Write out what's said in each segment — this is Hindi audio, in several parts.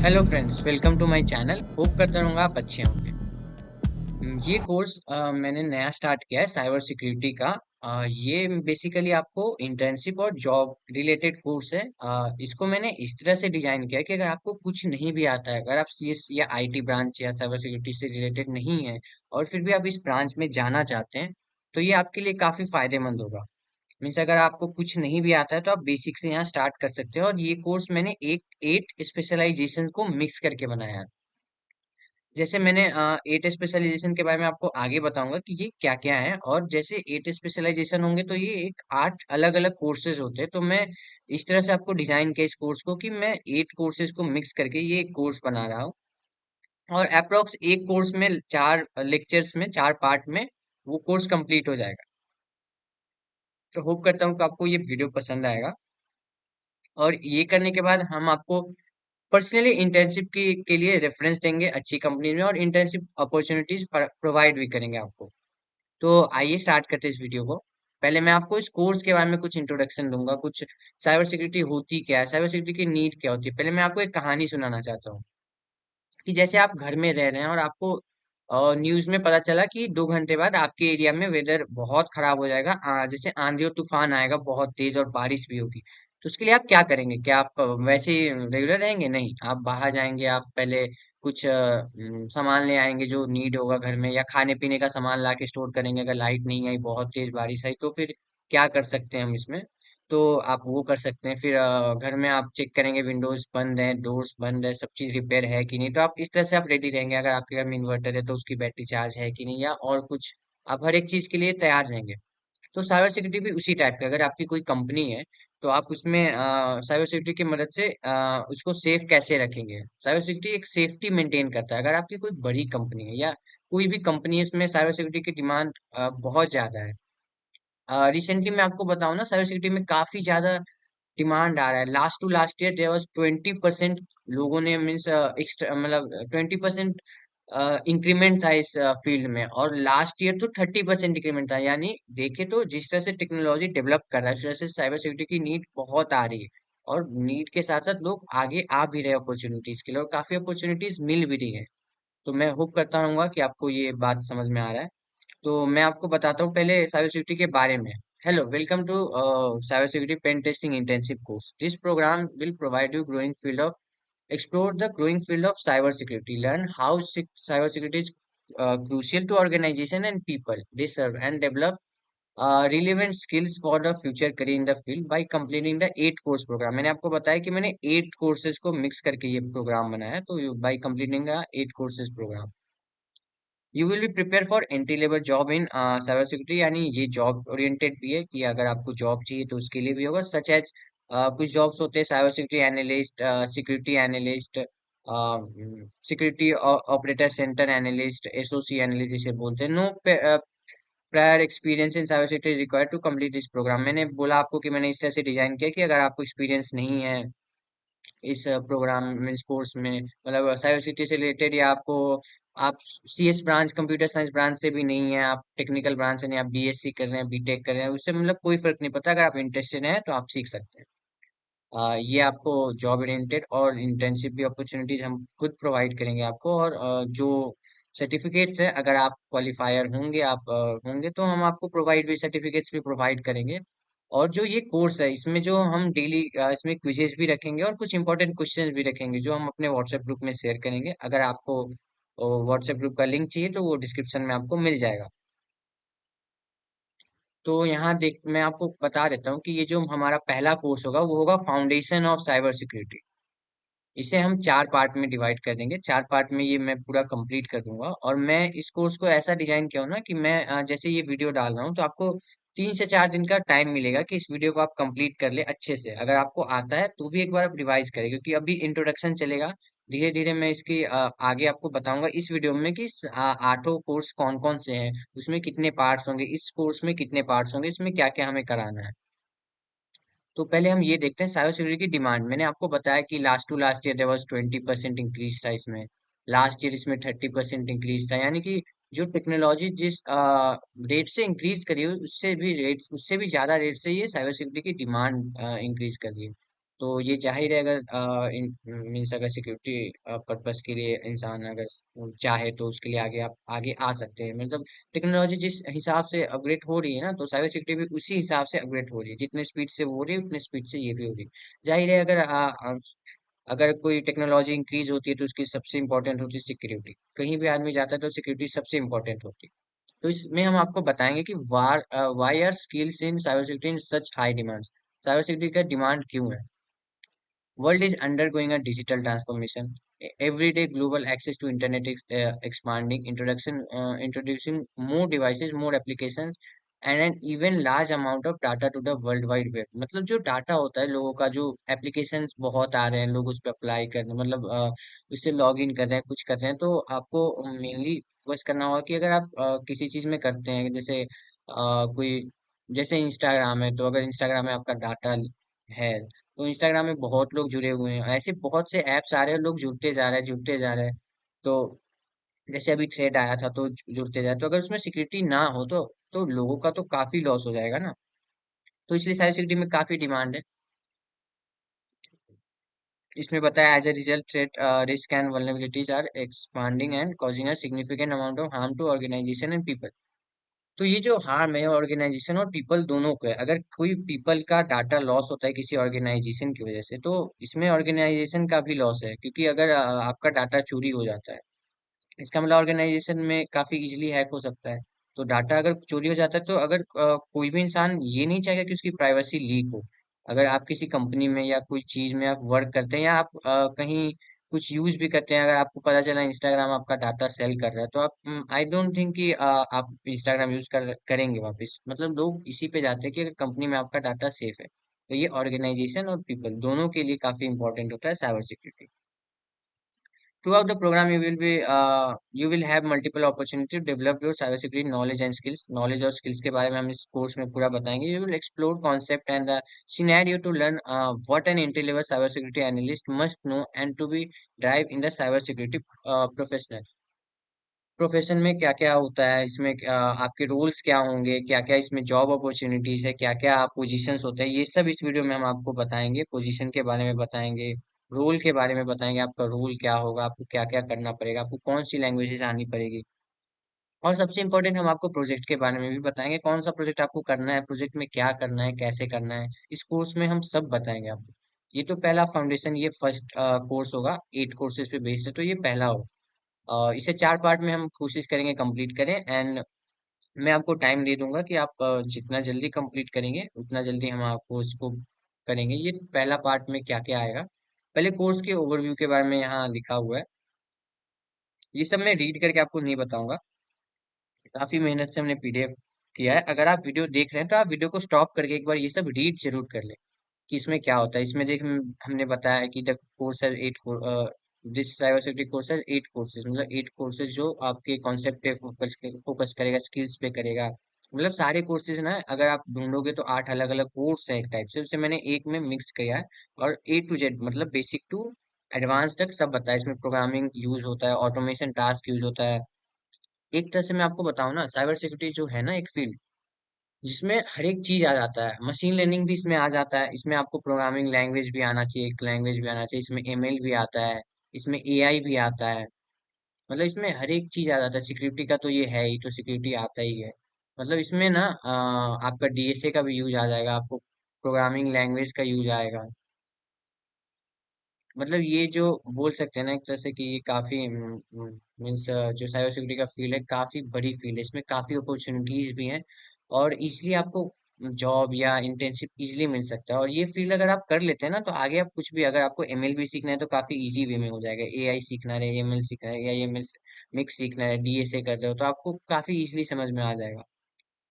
Hello friends, welcome to my channel. Hope करता रहूँगा आप अच्छे होंगे। ये कोर्स मैंने नया स्टार्ट किया है साइबर सिक्योरिटी का। ये बेसिकली आपको इंटर्नशिप और जॉब रिलेटेड कोर्स है। इसको मैंने इस तरह से डिजाइन किया है कि अगर आपको कुछ नहीं भी आता है, अगर आप सीएस या आईटी ब्रांच या साइबर सिक्योरिटी से रिलेटेड नहीं है और फिर भी आप इस ब्रांच में जाना चाहते हैं, तो ये आपके लिए काफी फायदेमंद होगा। मीन्स अगर आपको कुछ नहीं भी आता है तो आप बेसिक से यहाँ स्टार्ट कर सकते हैं। और ये कोर्स मैंने एक 8 स्पेशलाइजेशन को मिक्स करके बनाया है। जैसे मैंने 8 स्पेशलाइजेशन के बारे में आपको आगे बताऊंगा कि ये क्या क्या है। और जैसे 8 स्पेशलाइजेशन होंगे तो ये एक 8 अलग अलग कोर्सेज होते हैं। तो मैं इस तरह से आपको डिजाइन किया इस कोर्स को कि मैं 8 कोर्सेज को मिक्स करके ये एक कोर्स बना रहा हूँ। और अप्रोक्स एक कोर्स में 4 लेक्चर्स में 4 पार्ट में वो कोर्स कंप्लीट हो जाएगा। तो होप करता हूँ कि आपको ये वीडियो पसंद आएगा। और ये करने के बाद हम आपको पर्सनली इंटर्नशिप की के लिए रेफरेंस देंगे अच्छी कंपनी में, और इंटर्नशिप अपॉर्चुनिटीज प्रोवाइड भी करेंगे आपको। तो आइए स्टार्ट करते हैं इस वीडियो को। पहले मैं आपको इस कोर्स के बारे में कुछ इंट्रोडक्शन दूंगा, कुछ साइबर सिक्योरिटी होती क्या है, साइबर सिक्योरिटी की नीड क्या होती है। पहले मैं आपको एक कहानी सुनाना चाहता हूँ कि जैसे आप घर में रह रहे हैं और आपको न्यूज में पता चला कि 2 घंटे बाद आपके एरिया में वेदर बहुत खराब हो जाएगा। जैसे आंधी और तूफान आएगा बहुत तेज और बारिश भी होगी। तो उसके लिए आप क्या करेंगे? क्या आप वैसे ही रेगुलर रहेंगे? नहीं, आप बाहर जाएंगे। आप पहले कुछ सामान ले आएंगे जो नीड होगा घर में, या खाने पीने का सामान ला के स्टोर करेंगे। अगर लाइट नहीं आई, बहुत तेज बारिश आई, तो फिर क्या कर सकते हैं हम इसमें? तो आप वो कर सकते हैं। फिर घर में आप चेक करेंगे विंडोज बंद है, डोर्स बंद है, सब चीज रिपेयर है कि नहीं। तो आप इस तरह से आप रेडी रहेंगे। अगर आपके घर में इन्वर्टर है तो उसकी बैटरी चार्ज है कि नहीं, या और कुछ, आप हर एक चीज के लिए तैयार रहेंगे। तो साइबर सिक्योरिटी भी उसी टाइप का। अगर आपकी कोई कंपनी है तो आप उसमें साइबर सिक्योरिटी की मदद से उसको सेफ कैसे रखेंगे। साइबर सिक्योरिटी एक सेफ्टी मेंटेन करता है। अगर आपकी कोई बड़ी कंपनी है या कोई भी कंपनी है, इसमें साइबर सिक्योरिटी की डिमांड बहुत ज्यादा है। रिसेंटली मैं आपको बताऊं ना, साइबर सिक्योरिटी में काफी ज्यादा डिमांड आ रहा है। Last to last year there was 20% लोगों ने मीन्स एक्स्ट्रा, मतलब 20% इंक्रीमेंट था इस फील्ड में। और लास्ट ईयर तो 30% इंक्रीमेंट था। यानी देखे तो जिस तरह से टेक्नोलॉजी डेवलप कर रहा है, उस तरह से साइबर सिक्योरिटी की नीड बहुत आ रही है। और नीड के साथ साथ लोग आगे आ भी रहे अपॉर्चुनिटीज के लिए, और काफी अपॉर्चुनिटीज मिल भी रही है। तो मैं होप करता रहूंगा कि आपको ये बात समझ में आ रहा है। तो मैं आपको बताता हूँ पहले साइबर सिक्योरिटी के बारे में। Hello, welcome to cyber security pen testing intensive course. This program will provide you growing field of explore the growing field of cyber security, learn how cyber security is crucial to organization and people they serve, and develop relevant skills for the future career in the field by completing the 8 course program। मैंने आपको बताया कि मैंने 8 कोर्सेज को मिक्स करके ये प्रोग्राम बनाया है। तो by completing the 8 courses program you will be prepare for entry level job in cyber security. यानी ये जॉब ओरिएंटेड भी है कि अगर आपको जॉब चाहिए तो उसके लिए भी होगा। सच एज कुछ जॉब्स होते हैं, cyber security analyst, security analyst, security operator centre analyst, SOC analyst जिसे बोलते हैं। No prior experience in cyber security required to complete this program. मैंने बोला आपको कि मैंने इस तरह से डिजाइन किया कि अगर आपको एक्सपीरियंस नहीं है इस प्रोग्राम मीन्स कोर्स में, मतलब साइबर सिटी से रिलेटेड, या आपको आप CS branch, computer science branch से भी नहीं है, आप टेक्निकल ब्रांच से नहीं, आप बीएससी कर रहे हैं, बीटेक कर रहे हैं, उससे मतलब कोई फर्क नहीं पड़ता। अगर आप इंटरेस्टेड हैं तो आप सीख सकते हैं। ये आपको जॉब ओरिएंटेड और इंटर्नशिप भी अपॉर्चुनिटीज हम खुद प्रोवाइड करेंगे आपको। और जो सर्टिफिकेट्स है, अगर आप क्वालिफायर होंगे, आप होंगे, तो हम आपको प्रोवाइड भी सर्टिफिकेट्स भी प्रोवाइड करेंगे। और जो ये कोर्स है, इसमें जो हम डेली इसमें क्विजेस भी रखेंगे और कुछ इंपॉर्टेंट क्वेश्चंस भी रखेंगे जो हम अपने व्हाट्सएप ग्रुप में शेयर करेंगे। अगर आपको व्हाट्सएप ग्रुप का लिंक चाहिए तो वो डिस्क्रिप्शन में आपको मिल जाएगा। तो यहाँ देख, मैं आपको बता देता हूँ कि ये जो हमारा पहला कोर्स होगा वो होगा फाउंडेशन ऑफ साइबर सिक्योरिटी। इसे हम 4 पार्ट में डिवाइड कर देंगे। 4 पार्ट में ये मैं पूरा कंप्लीट कर दूंगा। और मैं इस कोर्स को ऐसा डिजाइन किया हूं ना कि मैं जैसे ये वीडियो डाल रहा हूँ तो आपको 3 से 4 दिन का टाइम मिलेगा कि इस वीडियो को आप कंप्लीट कर ले अच्छे से। अगर आपको आता है तो भी एक बार आप रिवाइज करें, क्योंकि अभी इंट्रोडक्शन चलेगा। धीरे धीरे मैं इसकी आगे आपको बताऊंगा इस वीडियो में कि 8 कोर्स कौन कौन से हैं, उसमें कितने पार्ट्स होंगे, इस कोर्स में कितने पार्ट्स होंगे, इसमें क्या क्या हमें कराना है। तो पहले हम ये देखते हैं साइबर सिक्योरिटी की डिमांड। मैंने आपको बताया कि last to last year there was 20% increase था इसमें। लास्ट ईयर इसमें 30% इंक्रीज था। यानी कि जो टेक्नोलॉजी जिस रेट से इंक्रीज करी है, उससे भी ज्यादा रेट से ये साइबर सिक्योरिटी की डिमांड इंक्रीज कर रही है। तो ये जाहिर है, अगर मीन्स अगर सिक्योरिटी पर्पस के लिए इंसान अगर चाहे तो उसके लिए आगे आप आगे आ सकते हैं। मतलब टेक्नोलॉजी जिस हिसाब से अपग्रेड हो रही है ना, तो साइबर सिक्योरिटी भी उसी हिसाब से अपग्रेड हो रही है। जितने स्पीड से वो हो रही है उतने स्पीड से ये भी हो रही है। जाहिर है, अगर कोई टेक्नोलॉजी इंक्रीज होती है तो उसकी सबसे इंपॉर्टेंट होती है सिक्योरिटी। कहीं भी आदमी जाता है तो सिक्योरिटी सबसे इंपॉर्टेंट होती है। तो इसमें हम आपको बताएंगे कि why are skills in cyber security in such high demands. Cyber security का डिमांड क्यों है? World is undergoing a digital transformation. Everyday global access to internet is expanding. Introducing more devices, more applications, and an even large amount of data to the world wide web. मतलब जो डाटा होता है लोगों का, जो एप्लीकेशंस बहुत आ रहे हैं, लोग उस पर अप्लाई कर रहे हैं, मतलब उससे लॉग इन कर रहे हैं, कुछ कर रहे हैं। तो आपको मेनली फोकस करना होगा कि अगर आप किसी चीज में करते हैं, जैसे कोई जैसे इंस्टाग्राम है, तो अगर इंस्टाग्राम में आपका डाटा है तो इंस्टाग्राम में बहुत लोग जुड़े हुए हैं। ऐसे बहुत से ऐप्स आ रहे हैं, लोग जुड़ते जा रहे हैं, जुड़ते जा रहे हैं। तो जैसे अभी थ्रेड आया था तो जुड़ते जाए, तो अगर उसमें सिक्योरिटी ना हो तो लोगों का तो काफी लॉस हो जाएगा ना। तो इसलिए साइबर सिक्योरिटी में काफी डिमांड है। इसमें बताया as a result threat risk and vulnerabilities are expanding and causing a significant amount of harm to organisation and people. तो ये जो हार्म है ऑर्गेनाइजेशन और पीपल दोनों को है। अगर कोई पीपल का डाटा लॉस होता है किसी ऑर्गेनाइजेशन की वजह से, तो इसमें ऑर्गेनाइजेशन का भी लॉस है, क्योंकि अगर आपका डाटा चोरी हो जाता है, इसका मतलब ऑर्गेनाइजेशन में काफी इजीली हैक हो सकता है। तो डाटा अगर चोरी हो जाता है, तो अगर कोई भी इंसान ये नहीं चाहेगा कि उसकी प्राइवेसी लीक हो। अगर आप किसी कंपनी में या कोई चीज में आप वर्क करते हैं, या आप कहीं कुछ यूज भी करते हैं, अगर आपको पता चला इंस्टाग्राम आपका डाटा सेल कर रहा है, तो आप आई डोंट थिंक कि आप इंस्टाग्राम यूज करेंगे वापस। मतलब लोग इसी पे जाते हैं कि अगर कंपनी में आपका डाटा सेफ है। तो ये ऑर्गेनाइजेशन और पीपल दोनों के लिए काफी इंपॉर्टेंट होता है cyber security. Throughout the program, you will have multiple opportunity to develop your cybersecurity knowledge and skills. Knowledge और skills के बारे में हम इस कोर्स में पूरा बताएंगे. You will explore concept and the scenario to learn what an entry-level cybersecurity analyst must know and to be drive in the cybersecurity professional. Profession में क्या क्या होता है, इसमें आपके रोल्स क्या होंगे, क्या क्या इसमें जॉब अपॉर्चुनिटीज है, क्या क्या पोजीशंस होते हैं, ये सब इस वीडियो में हम आपको बताएंगे। पोजीशन के बारे में बताएंगे, रोल के बारे में बताएंगे, आपका रोल क्या होगा, आपको क्या क्या करना पड़ेगा, आपको कौन सी लैंग्वेजेस आनी पड़ेगी। और सबसे इम्पोर्टेंट हम आपको प्रोजेक्ट के बारे में भी बताएंगे, कौन सा प्रोजेक्ट आपको करना है, प्रोजेक्ट में क्या करना है, कैसे करना है। इस कोर्स में हम सब बताएंगे आपको। ये तो पहला फाउंडेशन, ये फर्स्ट कोर्स होगा, 8 कोर्सेज पे बेस्ड है, तो ये पहला होगा। इसे 4 पार्ट में हम कोशिश करेंगे कंप्लीट करें। एंड मैं आपको टाइम दे दूंगा कि आप जितना जल्दी कंप्लीट करेंगे उतना जल्दी हम आपको इसको करेंगे। ये पहला पार्ट में क्या क्या आएगा, पहले कोर्स के ओवरव्यू के बारे में यहाँ लिखा हुआ है। ये सब मैं रीड करके आपको नहीं बताऊंगा, काफी मेहनत से हमने पीडीएफ किया है। अगर आप वीडियो देख रहे हैं तो आप वीडियो को स्टॉप करके एक बार ये सब रीड जरूर कर लें कि इसमें क्या होता है। इसमें देख हमने बताया है कि द कोर्स है 8, दिस साइबर सिक्योरिटी कोर्स है 8 कोर्सेज, मतलब 8 कोर्सेज जो आपके कॉन्सेप्ट पे फोकस करेगा, स्किल्स पे करेगा। मतलब सारे कोर्सेज ना, अगर आप ढूंढोगे तो 8 अलग अलग कोर्स है एक टाइप से, उसे मैंने एक में मिक्स किया है। और A to Z मतलब बेसिक टू एडवांस तक सब बताया। इसमें प्रोग्रामिंग यूज होता है, ऑटोमेशन टास्क यूज होता है। एक तरह से मैं आपको बताऊं ना, साइबर सिक्योरिटी जो है ना एक फील्ड जिसमें हर एक चीज आ जाता है। मशीन लर्निंग भी इसमें आ जाता है, इसमें आपको प्रोग्रामिंग लैंग्वेज भी आना चाहिए, एक लैंग्वेज भी आना चाहिए, इसमें एमएल भी आता है, इसमें एआई भी आता है। मतलब इसमें हर एक चीज आ जाता है। सिक्योरिटी का तो ये है ही, तो सिक्योरिटी आता ही है। मतलब इसमें ना आपका डीएसए का भी यूज आ जाएगा, आपको प्रोग्रामिंग लैंग्वेज का यूज आएगा। मतलब ये जो बोल सकते हैं ना एक तरह से कि ये काफी मीन्स जो साइबर सिक्योरिटी का फील्ड है काफी बड़ी फील्ड है, इसमें काफी अपॉर्चुनिटीज भी हैं। और इसलिए आपको जॉब या इंटर्नशिप इजीली मिल सकता है। और ये फील्ड अगर आप कर लेते हैं ना, तो आगे आप कुछ भी, अगर आपको एमएल भी सीखना है तो काफी इजी वे में हो जाएगा। एआई सीखना है, एमएल सीखना है, या एमएल मिक्स सीखना है, डीएसए कर रहे हो, तो आपको काफी इजीली समझ में आ जाएगा।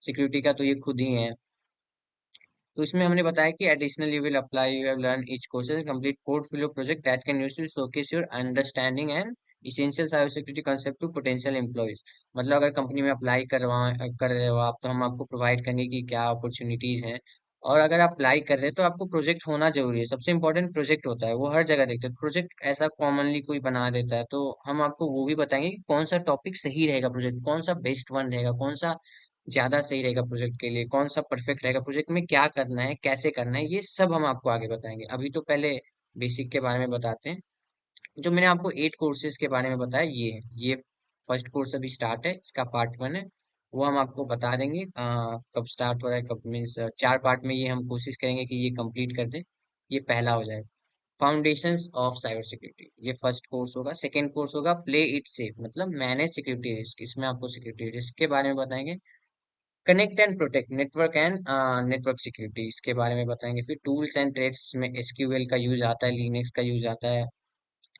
सिक्योरिटी का तो ये खुद ही है। तो इसमें हमने बताया कि additional you will apply, you have learn each courses complete portfolio project that can use to showcase your understanding and essential cyber security concept to potential employees. मतलब अगर कंपनी में अप्लाई कर रहे हो आप, तो हम आपको प्रोवाइड करेंगे कि क्या अपॉर्चुनिटीज हैं। और अगर आप अप्लाई कर रहे हैं तो आपको प्रोजेक्ट होना जरूरी है। सबसे इंपॉर्टेंट प्रोजेक्ट होता है, वो हर जगह देखते हैं। प्रोजेक्ट ऐसा कॉमनली कोई बना देता है, तो हम आपको वो भी बताएंगे कि कौन सा टॉपिक सही रहेगा, प्रोजेक्ट कौन सा बेस्ट वन रहेगा, कौन सा ज्यादा सही रहेगा प्रोजेक्ट के लिए, कौन सा परफेक्ट रहेगा, प्रोजेक्ट में क्या करना है, कैसे करना है, ये सब हम आपको आगे बताएंगे। अभी तो पहले बेसिक के बारे में बताते हैं। जो मैंने आपको 8 कोर्सेज के बारे में बताया, ये है। ये फर्स्ट कोर्स अभी स्टार्ट है, इसका पार्ट 1 है। वो हम आपको बता देंगे कब स्टार्ट हो रहा है, कब मीन्स 4 पार्ट में ये हम कोशिश करेंगे कि ये कंप्लीट कर दें। ये पहला हो जाएगा, फाउंडेशंस ऑफ साइबर सिक्योरिटी, ये फर्स्ट कोर्स होगा। सेकेंड कोर्स होगा प्ले इट सेफ, मतलब मैनेज सिक्योरिटी रिस्क, इसमें आपको सिक्योरिटी रिस्क के बारे में बताएंगे। Connect and protect network and network security, इसके बारे में बताएंगे। फिर टूल्स एंड ट्रेड्स में एसक्यूएल का यूज आता है, लिनक्स का यूज आता है।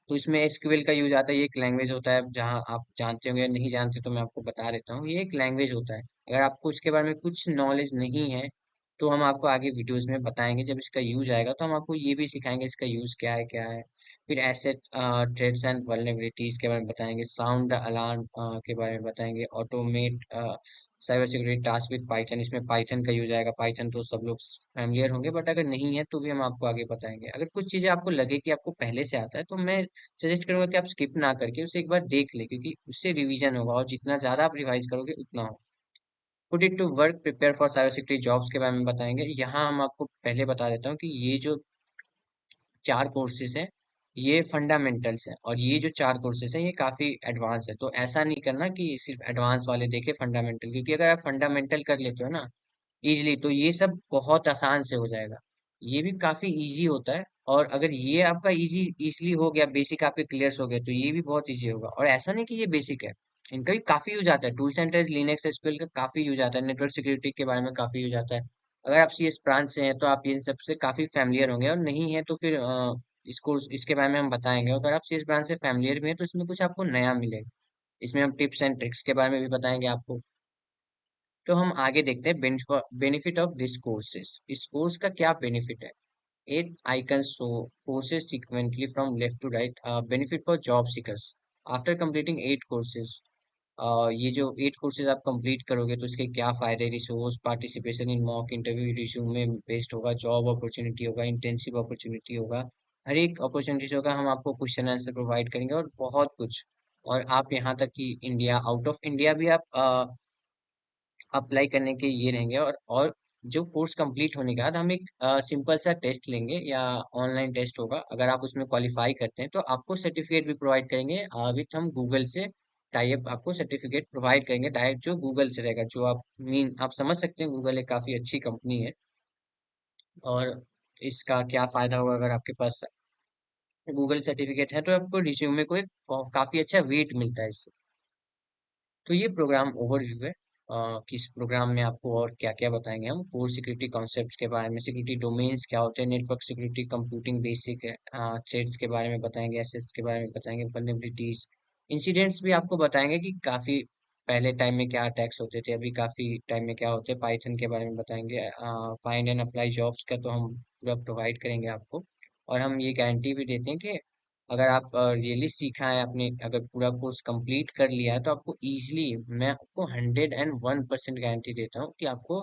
तो इसमें एसक्यूएल का यूज आता है, ये एक लैंग्वेज होता है, जहां आप जानते होंगे या नहीं जानते तो मैं आपको बता देता हूँ। ये एक लैंग्वेज होता है, अगर आपको इसके बारे में कुछ नॉलेज नहीं है तो हम आपको आगे वीडियोस में बताएंगे। जब इसका यूज आएगा तो हम आपको ये भी सिखाएंगे इसका यूज क्या है, क्या है। फिर एसेट थ्रेड्स एंड वल्नरेबिलिटीज के बारे में बताएंगे, साउंड अलार्म के बारे में बताएंगे, automate cyber security task with Python, इसमें पाइथन का यूज आएगा। पाइथन तो सब लोग फैमिलियर होंगे, बट अगर नहीं है तो भी हम आपको आगे बताएंगे। अगर कुछ चीजें आपको लगे कि आपको पहले से आता है तो मैं सजेस्ट करूंगा कि आप स्किप ना करके उसे एक बार देख ले, क्योंकि उससे रिवीजन होगा, और जितना ज्यादा आप रिवाइज करोगे उतना हो। Put it to work, prepare for cyber security jobs के बारे में बताएंगे। यहाँ हम आपको पहले बता देता हूँ कि ये जो 4 कोर्सेज हैं, ये फंडामेंटल्स हैं, और ये जो 4 कोर्सेज हैं ये काफी एडवांस है। तो ऐसा नहीं करना कि सिर्फ एडवांस वाले देखे फंडामेंटल, क्योंकि अगर आप फंडामेंटल कर लेते हो ना इजीली, तो ये सब बहुत आसान से हो जाएगा। ये भी काफी इजी होता है, और अगर ये आपका इजीली हो गया, बेसिक आपके क्लियर हो गए, तो ये भी बहुत इजी होगा। और ऐसा नहीं कि ये बेसिक है, इनका भी काफी यूज आता है। Tools and trades, Linux SQL का काफी यूज आता है, नेटवर्क सिक्योरिटी के बारे में काफी यूज आता है। अगर आप सीएस ब्रांच से हैं तो आप इन सब से काफी फैमिलियर होंगे, और नहीं है तो फिर इसको इसके बारे में हम बताएंगे। अगर आप सीएस ब्रांच से फैमिलियर भी हैं तो इसमें कुछ आपको नया मिलेगा। इसमें हम टिप्स एंड ट्रिक्स के बारे में भी बताएंगे आपको। तो हम आगे देखते हैं बेनिफिट ऑफ दिस कोर्सेज, इस कोर्स का क्या बेनिफिट है। 8 icons show courses sequentially from left to right. Benefit for job seekers. After completing 8 courses, ये जो 8 कोर्सेज आप कंप्लीट करोगे तो इसके क्या फायदे, resource, participation in mock interview, resume based होगा, जॉब अपॉर्चुनिटी होगा, इंटेंसिव अपॉर्चुनिटी होगा, हर एक अपॉर्चुनिटीज होगा। हम आपको क्वेश्चन आंसर प्रोवाइड करेंगे और बहुत कुछ। और आप यहाँ तक कि इंडिया, आउट ऑफ इंडिया भी आप अप्लाई करने के ये रहेंगे। और जो कोर्स कंप्लीट होने के बाद हम एक सिंपल सा टेस्ट लेंगे, या ऑनलाइन टेस्ट होगा। अगर आप उसमें क्वालिफाई करते हैं तो आपको सर्टिफिकेट भी प्रोवाइड करेंगे विथ हम गूगल से टाई अप, आपको सर्टिफिकेट प्रोवाइड करेंगे डायरेक्ट, जो गूगल से रहेगा। जो आप समझ सकते हैं, गूगल एक काफी अच्छी कंपनी है। और इसका क्या फायदा होगा, अगर आपके पास गूगल सर्टिफिकेट है तो आपको रिज्यूमे को एक काफी अच्छा वेट मिलता है इससे। तो ये प्रोग्राम ओवरव्यू है कि इस प्रोग्राम में आपको और क्या क्या बताएंगे हम। कोर सिक्योरिटी कॉन्सेप्ट्स के बारे में, सिक्योरिटी डोमेन्स क्या होते हैं, नेटवर्क सिक्योरिटी, कंप्यूटिंग बेसिक है, थ्रेड्स के बारे में बताएंगे, एसेट्स के बारे में बताएंगे, वल्नरेबिलिटीज, इंसिडेंट्स भी आपको बताएंगे कि काफी पहले टाइम में क्या अटैक्स होते थे, अभी काफी टाइम में क्या होते हैं। पाइथन के बारे में बताएंगे, फाइंड एंड अप्लाई जॉब्स का तो हम पूरा प्रोवाइड करेंगे आपको। और हम ये गारंटी भी देते हैं कि अगर आप रियली सीखा है, आपने अगर पूरा कोर्स कंप्लीट कर लिया है तो आपको इजीली, मैं आपको 101% गारंटी देता हूँ कि आपको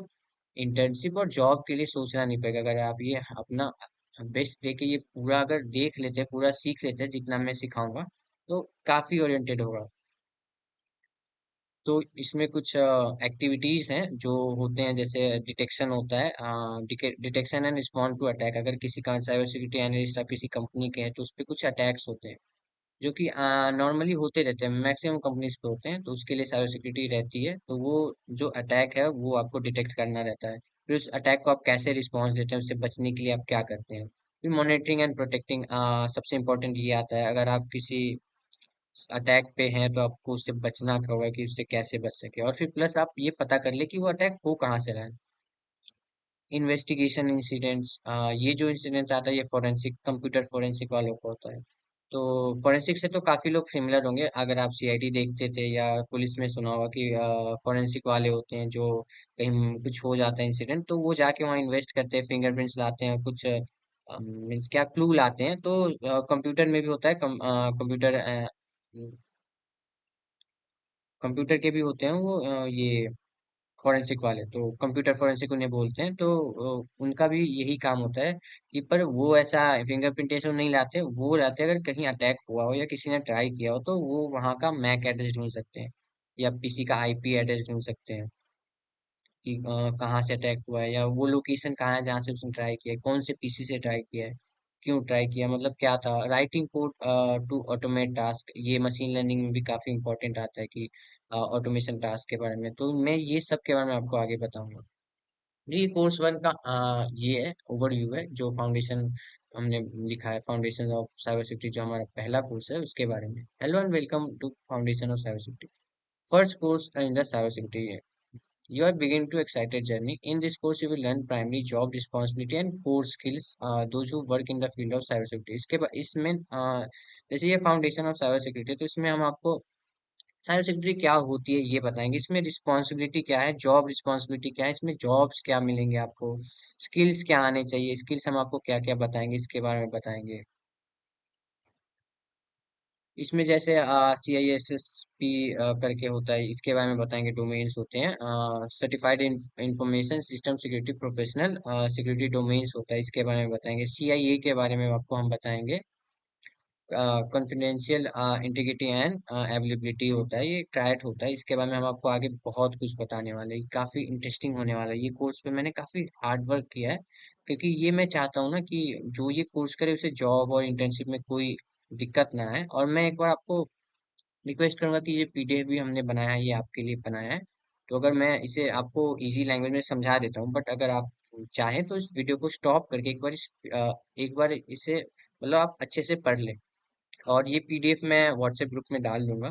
इंटर्नशिप और जॉब के लिए सोचना नहीं पड़ेगा। अगर आप ये अपना बेस्ट दे के ये पूरा अगर देख लेते हैं, पूरा सीख लेते हैं जितना मैं सिखाऊंगा, तो काफी ओरिएंटेड होगा। तो इसमें कुछ एक्टिविटीज हैं जो होते हैं, जैसे डिटेक्शन होता है, detection and respond to attack. अगर किसी का साइबर सिक्योरिटी एनालिस्ट आप किसी कंपनी के हैं तो उस पर कुछ अटैक्स होते हैं, जो कि नॉर्मली होते रहते हैं, मैक्सिमम कंपनीज पे होते हैं। तो उसके लिए साइबर सिक्योरिटी रहती है, तो वो जो अटैक है वो आपको डिटेक्ट करना रहता है। फिर उस अटैक को आप कैसे रिस्पॉन्स देते हैं, उससे बचने के लिए आप क्या करते हैं। फिर मॉनिटरिंग एंड प्रोटेक्टिंग, सबसे इम्पोर्टेंट ये आता है। अगर आप किसी अटैक पे हैं तो आपको उससे बचना होगा कि उससे कैसे बच सके। और फिर प्लस आप ये पता कर ले कि वो अटैक हो कहाँ से रहा है। इन्वेस्टिगेशन इंसिडेंट्स, ये जो इंसिडेंट आता है ये फोरेंसिक, कंप्यूटर फोरेंसिक वालों को होता है। तो फोरेंसिक से तो काफी लोग सिमिलर होंगे, अगर आप सीआईडी देखते थे या पुलिस में सुना होगा कि फोरेंसिक वाले होते हैं जो कहीं कुछ हो जाता है इंसिडेंट, तो वो जाके वहाँ इन्वेस्ट करते हैं, फिंगरप्रिंट्स लाते हैं, कुछ मीन्स क्या क्लू लाते हैं। तो कंप्यूटर में भी होता है, कंप्यूटर के भी होते हैं वो ये फॉरेंसिक वाले, तो कंप्यूटर फॉरेंसिक उन्हें बोलते हैं। तो उनका भी यही काम होता है कि, पर वो ऐसा फिंगरप्रिंट ये सब नहीं लाते। वो लाते हैं अगर कहीं अटैक हुआ हो या किसी ने ट्राई किया हो, तो वो वहाँ का मैक एड्रेस ढूंढ सकते हैं या पीसी का आईपी एड्रेस ढूंढ सकते हैं। कि कहाँ से अटैक हुआ है, या वो लोकेशन कहाँ है जहाँ से उसने ट्राई किया है, कौन से पीसी से ट्राई किया है, क्यों ट्राई किया, मतलब क्या था। Writing code to automate task, ये मशीन लर्निंग में भी काफी इंपॉर्टेंट आता है कि ऑटोमेशन टास्क के बारे में, तो मैं ये सब के बारे में आपको आगे बताऊंगा। ये कोर्स वन का ये है, ओवरव्यू है, जो फाउंडेशन हमने लिखा है, फाउंडेशन ऑफ साइबर सिक्योरिटी, जो हमारा पहला कोर्स है उसके बारे में। Hello and welcome to foundation of cyber security, first course in the cybersecurity. You are begin to excited journey. In this course, you will learn primary job responsibility and core skills. Those who work in the field of cyber security. इसके बाद इसमें जैसे ये फाउंडेशन ऑफ साइबर सिक्योरिटी, तो इसमें हम आपको साइबर सिक्योरिटी क्या होती है ये बताएंगे, इसमें रिस्पॉन्सिबिलिटी क्या है, जॉब रिस्पॉन्सिबिलिटी क्या है, इसमें जॉब्स क्या मिलेंगे आपको, स्किल्स क्या आने चाहिए, स्किल्स हम आपको क्या क्या बताएंगे इसके बारे में बताएंगे। इसमें जैसे CISSP करके होता है, इसके बारे में बताएंगे। डोमेन्स होते हैं certified information system security professional, security domains होता है, इसके बारे में बताएंगे। CIA के बारे में आपको हम बताएंगे। कॉन्फिडेंशियल इंटीग्रिटी एंड अवेलेबिलिटी होता है, ये ट्रायड होता है, इसके बारे में हम आपको आगे बहुत कुछ बताने वाले हैं। काफ़ी इंटरेस्टिंग होने वाला है ये कोर्स, पे मैंने काफ़ी हार्ड वर्क किया है, क्योंकि ये मैं चाहता हूँ ना कि जो ये कोर्स करे उसे जॉब और इंटर्नशिप में कोई दिक्कत ना आए। और मैं एक बार आपको रिक्वेस्ट करूंगा कि ये PDF भी हमने बनाया है, ये आपके लिए बनाया है, तो अगर मैं इसे आपको इजी लैंग्वेज में समझा देता हूँ, बट अगर आप चाहें तो इस वीडियो को स्टॉप करके एक बार इसे मतलब आप अच्छे से पढ़ लें। और ये PDF मैं व्हाट्सएप ग्रुप में डाल दूंगा,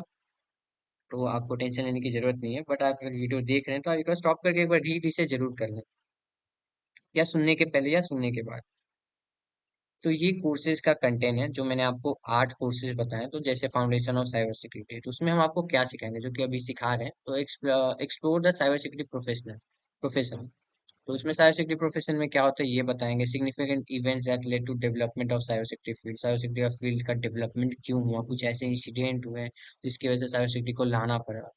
तो आपको टेंशन लेने की जरूरत नहीं है। बट आप अगर वीडियो देख रहे हैं तो आप एक बार स्टॉप करके एक बार रीड इसे जरूर कर लें, या सुनने के पहले या सुनने के बाद। तो ये कोर्सेज का कंटेंट है, जो मैंने आपको 8 कोर्सेज बताए, तो जैसे फाउंडेशन ऑफ साइबर सिक्योरिटी, तो उसमें हम आपको क्या सिखाएंगे, जो कि अभी सिखा रहे हैं, तो explore the cyber security profession. तो उसमें साइबर सिक्योरिटी प्रोफेशन में क्या होता है ये बताएंगे। Significant events that led to development of cyber security field, cyber security field का डेवलपमेंट क्यों हुआ, कुछ ऐसे इंसिडेंट हुए जिसकी वजह से साइबर सिक्योरिटी को लाना पड़ा।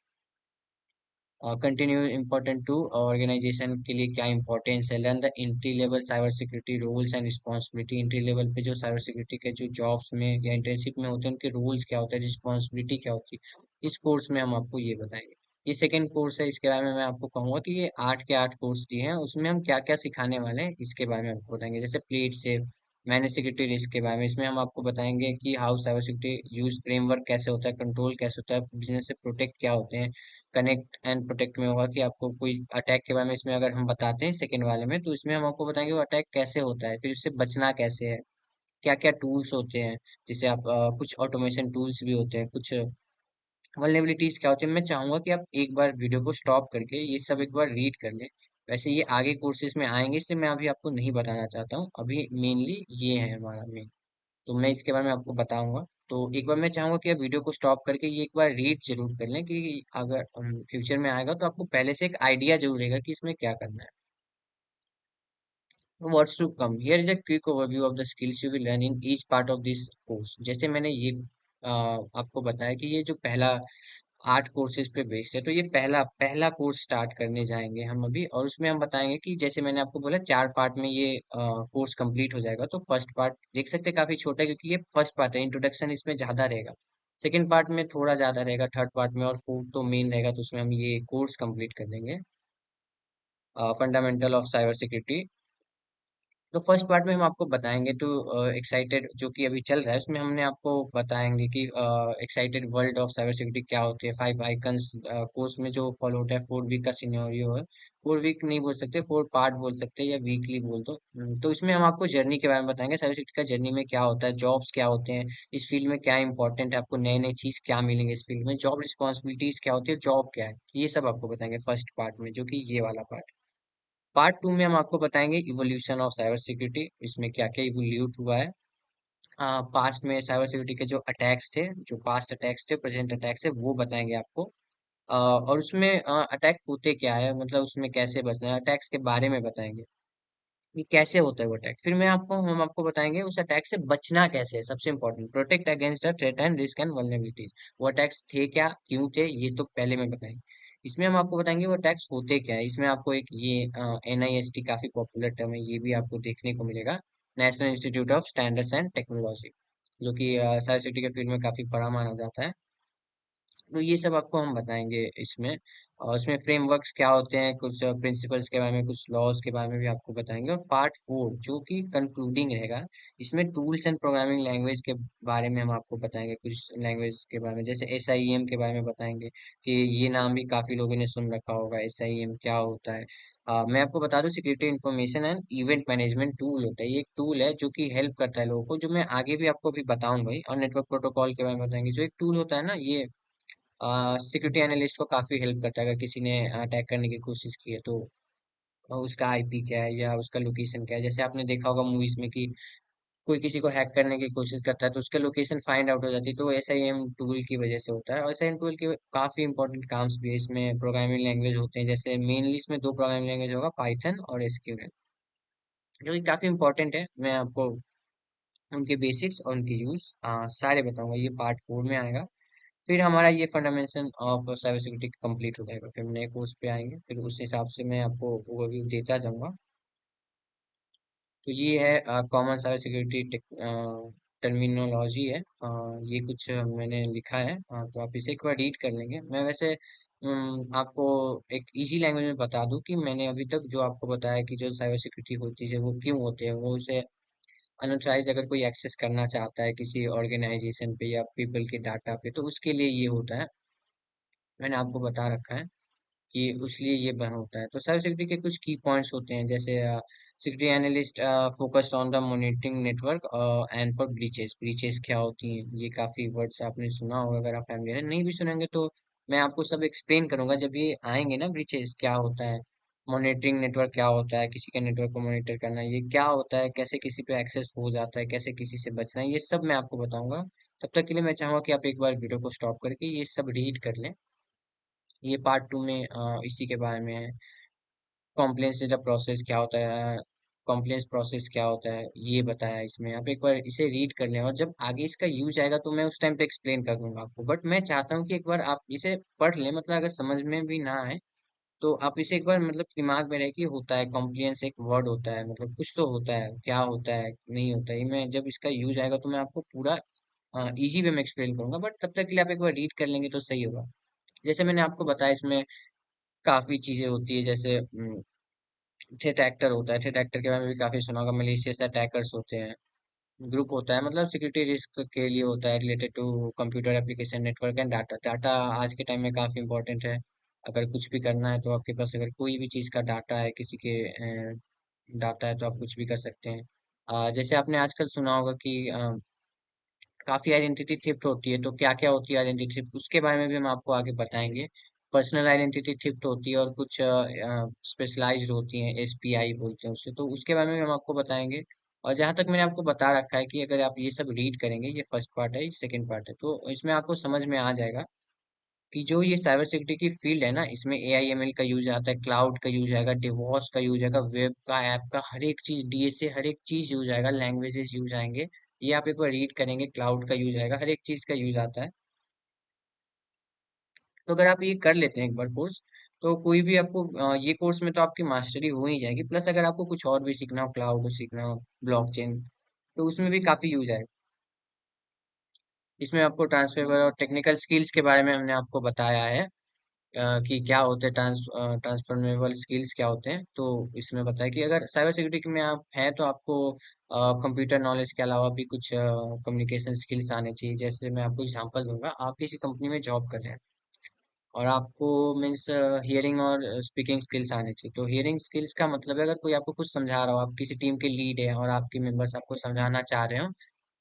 कंटिन्यू इम्पोर्टेंट टू ऑर्गेनाइजेशन के लिए क्या इंपॉर्टेंस है। Learn the entry level cyber security rules and responsibility, entry level पे जो साइबर सिक्योरिटी के जो जॉब्स में या इंटर्नशिप में होते हैं उनके रूल्स क्या होता है, रिस्पॉन्सिबिलिटी क्या होती है, इस कोर्स में हम आपको ये बताएंगे। ये सेकंड कोर्स है, इसके बारे में मैं आपको कहूंगा कि ये 8 के 8 कोर्स दिए हैं, उसमें हम क्या क्या सिखाने वाले हैं इसके बारे में आपको बताएंगे। जैसे plate safe, manage security risk के बारे में, इसमें हम आपको बताएंगे कि how cyber security use framework कैसे होता है, कंट्रोल कैसे होता है, बिजनेस से प्रोटेक्ट क्या होते हैं। कनेक्ट एंड प्रोटेक्ट में होगा कि आपको कोई अटैक के बारे में इसमें अगर हम बताते हैं सेकंड वाले में, तो इसमें हम आपको बताएंगे वो अटैक कैसे होता है, फिर उससे बचना कैसे है, क्या क्या टूल्स होते हैं। जैसे आप कुछ ऑटोमेशन टूल्स भी होते हैं, कुछ वल्नरेबिलिटीज क्या होती है। मैं चाहूंगा कि आप एक बार वीडियो को स्टॉप करके ये सब एक बार रीड कर लें। वैसे ये आगे कोर्सेज में आएंगे, इसलिए मैं अभी आपको नहीं बताना चाहता हूँ, अभी मेनली ये है हमारा मेन, तो मैं इसके बारे में आपको बताऊंगा। तो एक बार मैं चाहूंगा कि आप वीडियो को स्टॉप करके ये एक बार रीड जरूर कर लें, कि अगर फ्यूचर में आएगा तो आपको पहले से एक आइडिया जरूर रहेगा कि इसमें क्या करना है। What's to come? Here is a quick overview of the skills you will learn in each part of this course. जैसे मैंने ये आपको बताया कि ये जो पहला 8 कोर्सेज पे बेस्ड है, तो ये पहला पहला कोर्स स्टार्ट करने जाएंगे हम अभी, और उसमें हम बताएंगे कि जैसे मैंने आपको बोला 4 पार्ट में ये कोर्स कंप्लीट हो जाएगा। तो फर्स्ट पार्ट देख सकते हैं काफी छोटा है, क्योंकि ये फर्स्ट पार्ट है, इंट्रोडक्शन इसमें ज्यादा रहेगा। सेकंड पार्ट में थोड़ा ज्यादा रहेगा, थर्ड पार्ट में, और फोर्थ तो मेन रहेगा, तो उसमें हम ये कोर्स कंप्लीट कर देंगे, फंडामेंटल ऑफ साइबर सिक्योरिटी। तो फर्स्ट पार्ट में हम आपको बताएंगे तो एक्साइटेड जो कि अभी चल रहा है, उसमें हमने आपको बताएंगे कि excited world of cyber security क्या होती है, 5 आइकन्स कोर्स में जो फॉलो होता है, 4 वीक का सिनेरियो है। 4 वीक नहीं बोल सकते, 4 पार्ट बोल सकते हैं, या वीकली बोल दो। तो इसमें हम आपको जर्नी के बारे में बताएंगे, साइबर सिक्योरिटी का जर्नी में क्या होता है, जॉब्स क्या होते हैं, इस फील्ड में क्या इंपॉर्टेंट है, आपको नए नए चीज क्या मिलेंगे इस फील्ड में, जॉब रिस्पॉन्सिबिलिटीज क्या होती है, जॉब क्या है, ये सब आपको बताएंगे फर्स्ट पार्ट में, जो कि ये वाला पार्ट। पार्ट 2 में हम आपको बताएंगे इवोल्यूशन ऑफ साइबर सिक्योरिटी, इसमें क्या क्या इवोल्यूट हुआ है पास्ट में साइबर सिक्योरिटी के जो अटैक्स थे, जो पास्ट अटैक्स थे, प्रेजेंट अटैक्स है, वो बताएंगे आपको। और उसमें अटैक होते क्या है, मतलब उसमें कैसे बचना है, अटैक्स के बारे में बताएंगे कि कैसे होता है वो अटैक। फिर मैं आपको हम आपको बताएंगे उस अटैक से बचना कैसे है, सबसे important, protect against the threat and risk and vulnerabilities. वो अटैक्स थे क्या, क्यों थे, ये तो पहले में बताएंगे। इसमें हम आपको बताएंगे वो अटैक्स होते क्या है। इसमें आपको एक ये NIST काफी पॉपुलर टर्म है, ये भी आपको देखने को मिलेगा, national institute of standards and technology, जो कि साइबर सिक्योरिटी के फील्ड में काफी बड़ा माना जाता है। तो ये सब आपको हम बताएंगे इसमें। और इसमें फ्रेमवर्क्स क्या होते हैं, कुछ प्रिंसिपल्स के बारे में, कुछ लॉज के बारे में भी आपको बताएंगे। और पार्ट 4 जो कि कंक्लूडिंग रहेगा, इसमें टूल्स एंड प्रोग्रामिंग लैंग्वेज के बारे में हम आपको बताएंगे, कुछ लैंग्वेज के बारे में, जैसे SIEM के बारे में बताएंगे कि ये नाम भी काफी लोगों ने सुन रखा होगा, SIEM क्या होता है। मैं आपको बता दूं, security information and event management tool होता है। ये एक टूल है जो कि हेल्प करता है लोगों को, जो मैं आगे भी आपको भी बताऊंगा ही। और नेटवर्क प्रोटोकॉल के बारे में बताएंगे। जो एक टूल होता है ना, ये सिक्योरिटी एनालिस्ट को काफी हेल्प करता है। अगर किसी ने अटैक करने की कोशिश की है तो उसका IP क्या है या उसका लोकेशन क्या है। जैसे आपने देखा होगा मूवीज में कि कोई किसी को हैक करने की कोशिश करता है तो उसका लोकेशन फाइंड आउट हो जाती है, तो SIM टूल की वजह से होता है। और SIM टूल के काफी इंपॉर्टेंट काम्स भी है इसमें। प्रोग्रामिंग लैंग्वेज होते हैं, जैसे मेनली इसमें दो प्रोग्रामिंग लैंग्वेज होगा, पाइथन और SQL, जो कि काफी इंपॉर्टेंट है। मैं आपको उनके बेसिक्स और उनके यूज सारे बताऊंगा, ये पार्ट 4 में आएगा। फिर हमारा ये fundamental of cyber security complete हो जाएगा, फिर नए कोर्स पे आएंगे, फिर उस हिसाब से मैं आपको ओवरव्यू देता जाऊंगा। तो ये है कॉमन साइबर सिक्योरिटी टर्मिनोलॉजी है। ये कुछ मैंने लिखा है, तो आप इसे एक बार रीड कर लेंगे। मैं वैसे आपको एक इजी लैंग्वेज में बता दूं कि मैंने अभी तक जो आपको बताया कि जो साइबर सिक्योरिटी होती है वो क्यों होते हैं। वो उसे अनऑथराइज अगर कोई एक्सेस करना चाहता है किसी ऑर्गेनाइजेशन पे या पीपल के डाटा पे, तो उसके लिए ये होता है। मैंने आपको बता रखा है कि उसलिए ये बना होता है। तो साइबर सिक्योरिटी के कुछ की पॉइंट्स होते हैं, जैसे security analyst focused on the monitoring network and for breaches. Breaches क्या होती हैं, ये काफी वर्ड्स आपने सुना होगा, अगर आप फैमिलियर नहीं भी सुनेंगे तो मैं आपको सब एक्सप्लेन करूंगा जब ये आएंगे ना। ब्रीचेस क्या होता है, मॉनिटरिंग नेटवर्क क्या होता है, किसी के नेटवर्क को मॉनिटर करना ये क्या होता है, कैसे किसी पे एक्सेस हो जाता है, कैसे किसी से बचना है, ये सब मैं आपको बताऊंगा। तब तक के लिए मैं चाहूंगा कि आप एक बार वीडियो को स्टॉप करके ये सब रीड कर लें। ये पार्ट 2 में इसी के बारे में है। कॉम्प्लेंस इज अ प्रोसेस क्या होता है, कॉम्प्लेंस प्रोसेस क्या होता है, ये बताया इसमें। आप एक बार इसे रीड कर लें, और जब आगे इसका यूज आएगा तो मैं उस टाइम पे एक्सप्लेन कर दूंगा आपको। बट मैं चाहता हूँ कि एक बार आप इसे पढ़ लें, मतलब अगर समझ में भी ना आए तो आप इसे एक बार मतलब दिमाग में रहे कि होता है कॉम्प्लियंस, एक वर्ड होता है, मतलब कुछ तो होता है, क्या होता है नहीं होता है। ये मैं जब इसका यूज आएगा तो मैं आपको पूरा इजी वे में एक्सप्लेन करूंगा। बट तब तक के लिए आप एक बार रीड कर लेंगे तो सही होगा। जैसे मैंने आपको बताया, इसमें काफी चीजें होती है, जैसे थ्रेट एक्टर होता है। थ्रेट एक्टर के बारे में भी काफी सुना होगा। मलेशियस अटैकर्स होते हैं, ग्रुप होता है, मतलब सिक्योरिटी रिस्क के लिए होता है, related to computer application network and data. Data आज के टाइम में काफी इंपॉर्टेंट है। अगर कुछ भी करना है तो आपके पास अगर कोई भी चीज का डाटा है, किसी के डाटा है, तो आप कुछ भी कर सकते हैं। जैसे आपने आजकल सुना होगा कि काफी आइडेंटिटी थेफ्ट होती है, तो क्या क्या होती है आइडेंटिटी थेफ्ट, उसके बारे में भी हम आपको आगे बताएंगे। पर्सनल आइडेंटिटी थेफ्ट होती है, और कुछ स्पेशलाइज्ड होती हैं, SPI बोलते हैं उससे, तो उसके बारे में भी हम आपको बताएंगे। और जहां तक मैंने आपको बता रखा है कि अगर आप ये सब रीड करेंगे, ये फर्स्ट पार्ट है, ये सेकंड पार्ट है, तो इसमें आपको समझ में आ जाएगा कि जो ये साइबर सिक्योरिटी की फील्ड है ना, इसमें AI ML का यूज आता है, क्लाउड का यूज आएगा, डिवॉप्स का यूज आएगा, वेब का, ऐप का, हर एक चीज, DSA, हर एक चीज यूज आएगा, लैंग्वेजेस यूज आएंगे। ये आप एक बार रीड करेंगे, क्लाउड का यूज आएगा, हर एक चीज का यूज आता है। तो अगर आप ये कर लेते हैं एक बार कोर्स, तो कोई भी आपको ये कोर्स में तो आपकी मास्टरी हो ही जाएगी। प्लस अगर आपको कुछ और भी सीखना हो, क्लाउड सीखना हो, ब्लॉकचेन, तो उसमें भी काफी यूज आएगा। इसमें आपको ट्रांसफर और टेक्निकल स्किल्स के बारे में हमने आपको बताया है, कि क्या होते हैं ट्रांसफॉर्मेबल स्किल्स क्या होते हैं। तो इसमें बताया कि अगर साइबर सिक्योरिटी में आप हैं तो आपको कंप्यूटर नॉलेज के अलावा भी कुछ कम्युनिकेशन स्किल्स आने चाहिए। जैसे मैं आपको एग्जांपल दूंगा, आप किसी कंपनी में जॉब कर रहे हैं और आपको मीन्स हियरिंग और स्पीकिंग स्किल्स आने चाहिए। तो हियरिंग स्किल्स का मतलब है, अगर कोई आपको कुछ समझा रहा हो, आप किसी टीम के लीड है और आपके मेंबर्स आपको समझाना चाह रहे हो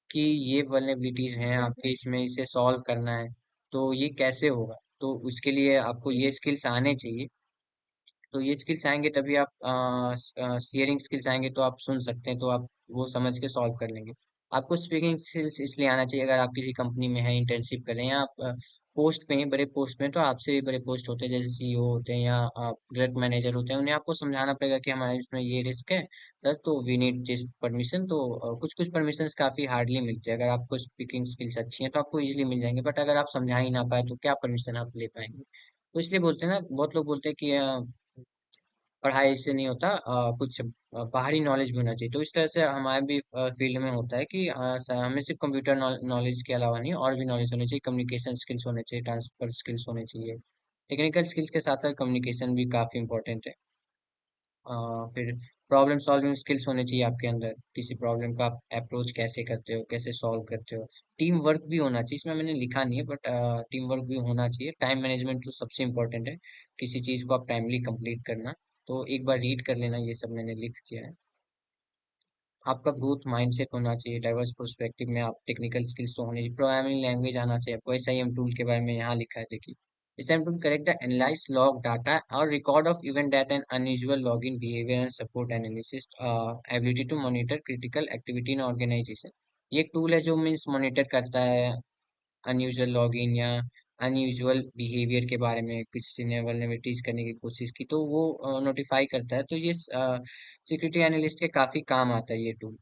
कि ये वल्नरेबिलिटीज हैं आपके, इसमें इसे सॉल्व करना है, तो ये कैसे होगा, तो उसके लिए आपको ये स्किल्स आने चाहिए। तो ये स्किल्स आएंगे तभी आप, हियरिंग स्किल्स आएंगे तो आप सुन सकते हैं, तो आप वो समझ के सॉल्व कर लेंगे। आपको स्पीकिंग स्किल्स इसलिए आना चाहिए, अगर आप किसी कंपनी में हैं, इंटर्नशिप कर रहे हैं, या आप पोस्ट पे हैं, बड़े पोस्ट में, तो आपसे भी बड़े पोस्ट होते हैं, जैसे CEO होते हैं या प्रोजेक्ट मैनेजर होते हैं, उन्हें आपको समझाना पड़ेगा कि हमारे इसमें ये रिस्क है, तो वी नीड दिस परमिशन। तो कुछ कुछ परमिशन काफी हार्डली मिलते हैं। अगर आपको स्पीकिंग स्किल्स अच्छी हैं तो आपको इजीली मिल जाएंगे, बट अगर आप समझा ही ना पाए तो क्या परमिशन आप ले पाएंगे। तो इसलिए बोलते हैं ना, बहुत लोग बोलते हैं कि पढ़ाई से नहीं होता, कुछ बाहरी नॉलेज भी होना चाहिए। तो इस तरह से हमारे भी फील्ड में होता है कि हमें सिर्फ कंप्यूटर नॉलेज के अलावा नहीं और भी नॉलेज होनी चाहिए, कम्युनिकेशन स्किल्स होने चाहिए, ट्रांसफर स्किल्स होने चाहिए। टेक्निकल स्किल्स के साथ साथ कम्युनिकेशन भी काफ़ी इंपॉर्टेंट है। फिर प्रॉब्लम सॉल्विंग स्किल्स होने चाहिए आपके अंदर, किसी प्रॉब्लम का आप अप्रोच कैसे करते हो, कैसे सॉल्व करते हो। टीम वर्क भी होना चाहिए, इसमें मैंने लिखा नहीं है बट टीम वर्क भी होना चाहिए। टाइम मैनेजमेंट तो सबसे इम्पोर्टेंट है, किसी चीज़ को आप टाइमली कंप्लीट करना। तो एक बार रीड कर लेना, ये सब मैंने लिख दिया है। आपका ग्रोथ माइंडसेट होना चाहिए, डाइवर्स पर्सपेक्टिव में आप टेक्निकल स्किल्स तो होनी चाहिए, प्रोग्रामिंग लैंग्वेज आना चाहिए आपको। एसआईएम टूल के बारे में यहाँ लिखा है, देखिए। SIM tool correct the analyse log data और record of event data and unusual login behaviour and support analysis, ability to monitor critical activity in organisation. ये एक टूल है जो मीन्स मॉनिटर करता है अनयूजुअल लॉगिन या अनयूजुअल बिहेवियर के बारे में, किसी ने वल्नरेबिलिटीज करने की कोशिश की तो वो नोटिफाई करता है। तो ये सिक्योरिटी एनालिस्ट के काफी काम आता है ये टूल।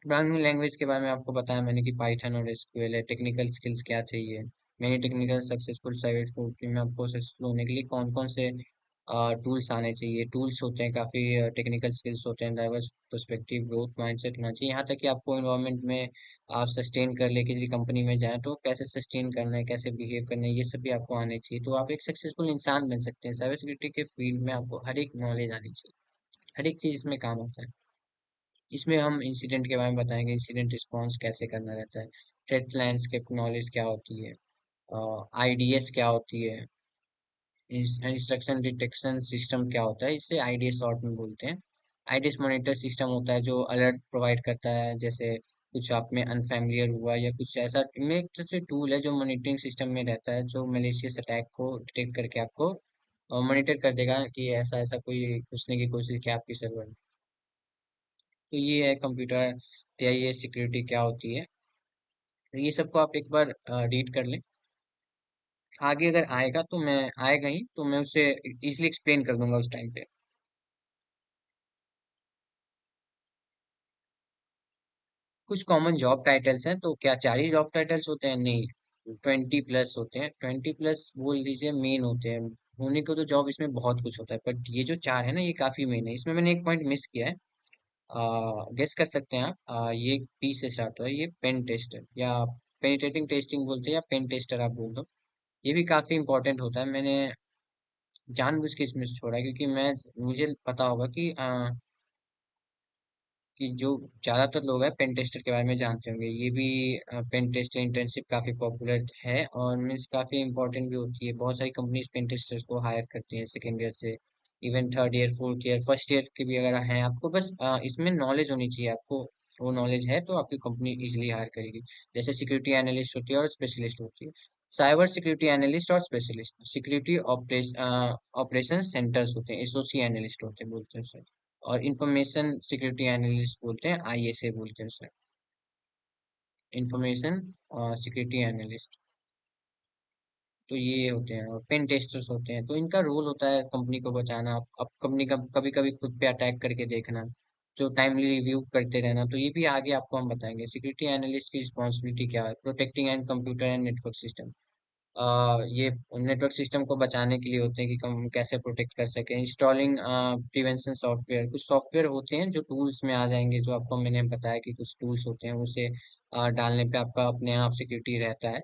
प्रोग्रामिंग लैंग्वेज के बारे में आपको बताया मैंने कि पाइथन और एसक्यूएल है। टेक्निकल स्किल्स क्या चाहिए, मैंने टेक्निकल सक्सेसफुल साइट फूड में आपको सक्सेसफुल होने के लिए कौन कौन से टूल्स आने चाहिए। टूल्स होते हैं काफ़ी, टेक्निकल स्किल्स होते हैं, डाइवर्स पर्सपेक्टिव, ग्रोथ माइंडसेट होना चाहिए। यहाँ तक कि आपको इन्वायरमेंट में आप सस्टेन कर ले, किसी कंपनी में जाएं तो कैसे सस्टेन करना है, कैसे बिहेव करना है, ये सब भी आपको आने चाहिए। तो आप एक सक्सेसफुल इंसान बन सकते हैं। साइबर सिक्योरिटी के फील्ड में आपको हर एक नॉलेज आनी चाहिए, हर एक चीज़ इसमें काम आता है। इसमें हम इंसिडेंट के बारे में बताएंगे, इंसिडेंट रिस्पॉन्स कैसे करना रहता है, थ्रेट लैंडस्केप नॉलेज क्या होती है, आईडीएस क्या होती है, इंस्ट्रक्शन डिटेक्शन सिस्टम क्या होता है, इसे आईडीएस शॉर्ट में बोलते हैं। आईडीएस मॉनिटर सिस्टम होता है जो अलर्ट प्रोवाइड करता है, जैसे कुछ आप में अनफैमिलियर हुआ या कुछ ऐसा। इनमें एक तरह से टूल है जो मॉनिटरिंग सिस्टम में रहता है, जो मलेशियस अटैक को डिटेक्ट करके आपको मॉनिटर कर देगा कि ऐसा ऐसा कोई घुसने की कोशिश की आपकी सर्वर में। तो ये है कंप्यूटर, या ये सिक्योरिटी क्या होती है। तो ये सबको आप एक बार रीड कर लें। आगे अगर आएगा तो मैं, आएगा ही तो मैं उसे इजिली एक्सप्लेन कर दूंगा उस टाइम पे। कुछ कॉमन जॉब टाइटल्स हैं, तो क्या 4 ही जॉब टाइटल्स होते हैं? नहीं, 20+ होते हैं। 20+ बोल दीजिए मेन होते हैं। होने को तो जॉब इसमें बहुत कुछ होता है, बट ये जो 4 है ना, ये काफी मेन है। इसमें मैंने एक पॉइंट मिस किया है, गेस कर सकते हैं आप। ये पी से स्टार्ट हुआ है, ये पेन टेस्टर या पेनिट्रेटिंग टेस्टिंग बोलते हैं, या पेन टेस्टर आप बोल दो। ये भी काफी इंपॉर्टेंट होता है। मैंने जानबूझ के इसमें से छोड़ा है, क्योंकि मैं, मुझे पता होगा कि जो ज्यादातर लोग हैं पेन टेस्टर के बारे में जानते होंगे। ये भी पेन टेस्ट इंटर्नशिप काफी पॉपुलर है और मीन्स काफी इंपॉर्टेंट भी होती है। बहुत सारी कंपनीज पेन टेस्टर्स को हायर करती हैं सेकेंड ईयर से, even third year, fourth year, first year के भी अगर हैं आपको, बस इसमें नॉलेज होनी चाहिए आपको। वो नॉलेज है तो आपकी कंपनी इजिली हायर करेगी। जैसे सिक्योरिटी एनालिस्ट होती है और स्पेशलिस्ट होती है। साइबर सिक्योरिटी एनालिस्ट और स्पेशलिस्ट, सिक्योरिटी ऑपरेशन सेंटर्स होते हैं, एसओसी एनालिस्ट होते हैं, बोलते हैं सर। और इंफॉर्मेशन सिक्योरिटी एनालिस्ट बोलते हैं, आईएसए बोलते हैं सर, इंफॉर्मेशन सिक्योरिटी एनालिस्ट। तो ये होते हैं, और पेन टेस्टर्स होते हैं। तो इनका रोल होता है कंपनी को बचाना। अब कंपनी का कभी कभी खुद पे अटैक करके देखना, जो टाइमली रिव्यू करते रहना। तो ये भी आगे आपको हम बताएंगे। सिक्योरिटी एनालिस्ट की रिस्पॉन्सिबिलिटी क्या है, protecting and computer and network system. ये नेटवर्क सिस्टम को बचाने के लिए होते हैं कि हम कैसे प्रोटेक्ट कर सकें। इंस्टॉलिंग प्रिवेंशन सॉफ्टवेयर, कुछ सॉफ्टवेयर होते हैं जो टूल्स में आ जाएंगे, जो आपको मैंने बताया कि कुछ टूल्स होते हैं, उसे डालने पे आपका अपने आप सिक्योरिटी रहता है।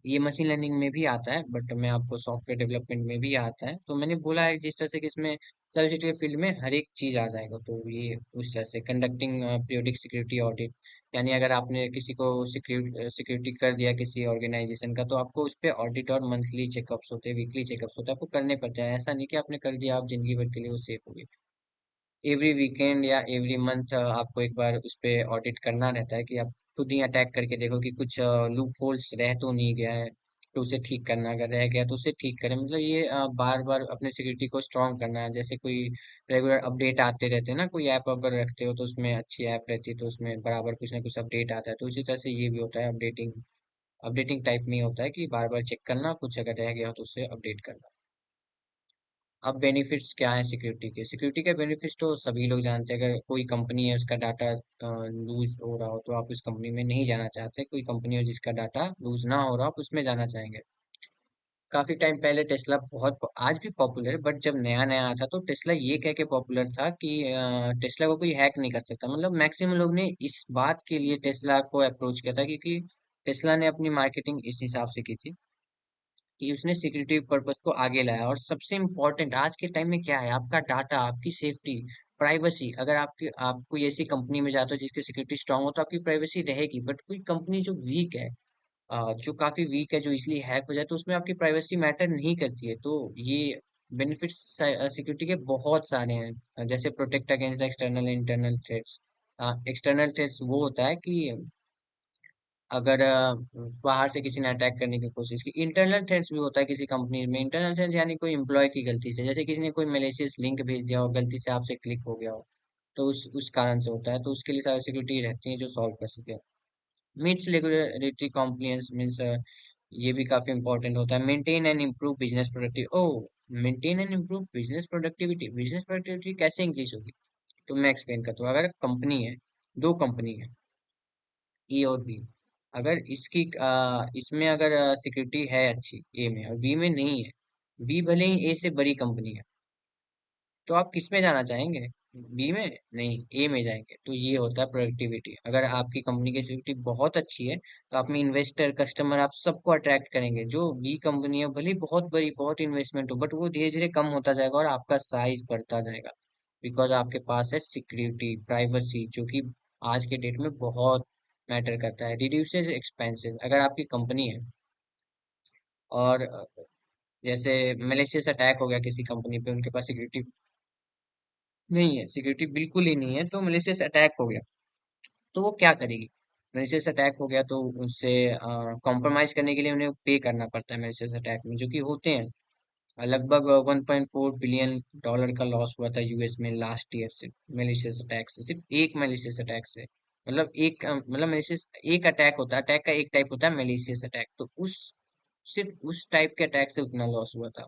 ये मशीन लर्निंग में भी आता है, बट मैं आपको सॉफ्टवेयर डेवलपमेंट में भी आता है। तो मैंने बोला है जिस तरह से कि इसमें साइबर सिक्योरिटी फील्ड में हर एक चीज आ जाएगा। तो ये उस तरह से कंडक्टिंग पीरियोडिक सिक्योरिटी ऑडिट, यानी अगर आपने किसी को सिक्योरिटी कर दिया किसी ऑर्गेनाइजेशन का, तो आपको उस पर ऑडिट और मंथली चेकअप्स होते हैं, वीकली चेकअप्स होते हैं, आपको करने पड़ते हैं। ऐसा नहीं कि आपने कर दिया आप जिंदगी भर के लिए वो सेफ हो गई। एवरी वीकेंड या एवरी मंथ आपको एक बार उस पे ऑडिट करना रहता है, कि आप खुद ही अटैक करके देखो कि कुछ लूप होल्स रह तो नहीं गया है, तो उसे ठीक करना, अगर रह गया तो उसे ठीक करें। मतलब ये बार बार अपने सिक्योरिटी को स्ट्रॉन्ग करना है। जैसे कोई रेगुलर अपडेट आते रहते हैं ना, कोई ऐप अगर रखते हो तो उसमें अच्छी ऐप रहती है तो उसमें बराबर कुछ ना कुछ अपडेट आता है। तो उसी तरह से ये भी होता है, अपडेटिंग अपडेटिंग टाइप में ही होता है कि बार बार चेक करना, कुछ अगर रह गया हो तो उसे अपडेट करना। अब बेनिफिट्स क्या है सिक्योरिटी के? सिक्योरिटी के बेनिफिट्स तो सभी लोग जानते हैं। अगर कोई कंपनी है उसका डाटा लूज हो रहा हो तो आप उस कंपनी में नहीं जाना चाहते। कोई कंपनी हो जिसका डाटा लूज ना हो रहा हो, आप उसमें जाना चाहेंगे। काफी टाइम पहले टेस्ला आज भी पॉपुलर है, बट जब नया नया आया था तो टेस्ला ये कह के पॉपुलर था कि टेस्ला को कोई हैक नहीं कर सकता। मतलब मैक्सिमम लोग ने इस बात के लिए टेस्ला को अप्रोच किया था, क्योंकि टेस्ला ने अपनी मार्केटिंग इस हिसाब से की थी कि उसने सिक्योरिटी पर्पस को आगे लाया। और सबसे इम्पोर्टेंट आज के टाइम में क्या है, आपका डाटा, आपकी सेफ्टी, प्राइवेसी। अगर आप कोई ऐसी कंपनी में जाते हो जिसकी सिक्योरिटी स्ट्रांग हो तो आपकी प्राइवेसी रहेगी, बट कोई कंपनी जो वीक है, जो काफी वीक है, जो इसलिए हैक हो जाए, तो उसमें आपकी प्राइवेसी मैटर नहीं करती है। तो ये बेनिफिट्स सिक्योरिटी के बहुत सारे हैं, जैसे protect against external internal threats. External threats वो होता है कि अगर बाहर से किसी ने अटैक करने की कोशिश की। इंटरनल थ्रेट्स भी होता है किसी कंपनी में। इंटरनल थ्रेट्स यानी कोई एम्प्लॉय की गलती से, जैसे किसी ने कोई मैलिशियस लिंक भेज दिया हो, गलती से आपसे क्लिक हो गया हो, तो उस कारण से होता है। तो उसके लिए साइबर सिक्योरिटी रहती है जो सॉल्व कर सके। मीट्स रेगुलेटरी कॉम्प्लियंस मीन्स, ये भी काफी इंपॉर्टेंट होता है। Maintain and improve business productivity. Oh, maintain and improve business productivity. Business productivity कैसे इंक्रीज होगी, तो मैं एक्सप्लेन करता हूँ। अगर कंपनी है, दो कंपनी है, ए और बी, अगर इसमें अगर सिक्योरिटी है अच्छी ए में और बी में नहीं है, बी भले ही ए से बड़ी कंपनी है, तो आप किस में जाना चाहेंगे? बी में? नहीं, ए में जाएंगे। तो ये होता है प्रोडक्टिविटी। अगर आपकी कंपनी की सिक्योरिटी बहुत अच्छी है तो आप में इन्वेस्टर, कस्टमर, आप सबको अट्रैक्ट करेंगे। जो बी कंपनी है भले ही बहुत बड़ी, बहुत इन्वेस्टमेंट हो, बट वो धीरे धीरे कम होता जाएगा और आपका साइज बढ़ता जाएगा, बिकॉज आपके पास है सिक्योरिटी, प्राइवेसी, जो कि आज के डेट में बहुत मैटर करता है। Reduces expenses. अगर आपकी कंपनी है और जैसे मैलिशियस अटैक हो गया किसी कंपनी पे, उनके पास सिक्योरिटी नहीं है, सिक्योरिटी बिल्कुल ही नहीं है, तो मैलिशियस अटैक हो गया, तो वो क्या करेगी? मैलिशियस अटैक हो गया तो उससे कॉम्प्रोमाइज करने के लिए उन्हें पे करना पड़ता है मैलिशियस अटैक में, जो कि होते हैं। लगभग 1.4 बिलियन डॉलर का लॉस हुआ था यूएस में लास्ट ईयर से, मैलिशियस अटैक से। सिर्फ एक मैलिशियस अटैक से। मतलब मैलिशियस एक अटैक होता है, अटैक का एक टाइप होता है मैलिशियस अटैक, तो उस सिर्फ उस टाइप के अटैक से उतना लॉस हुआ था।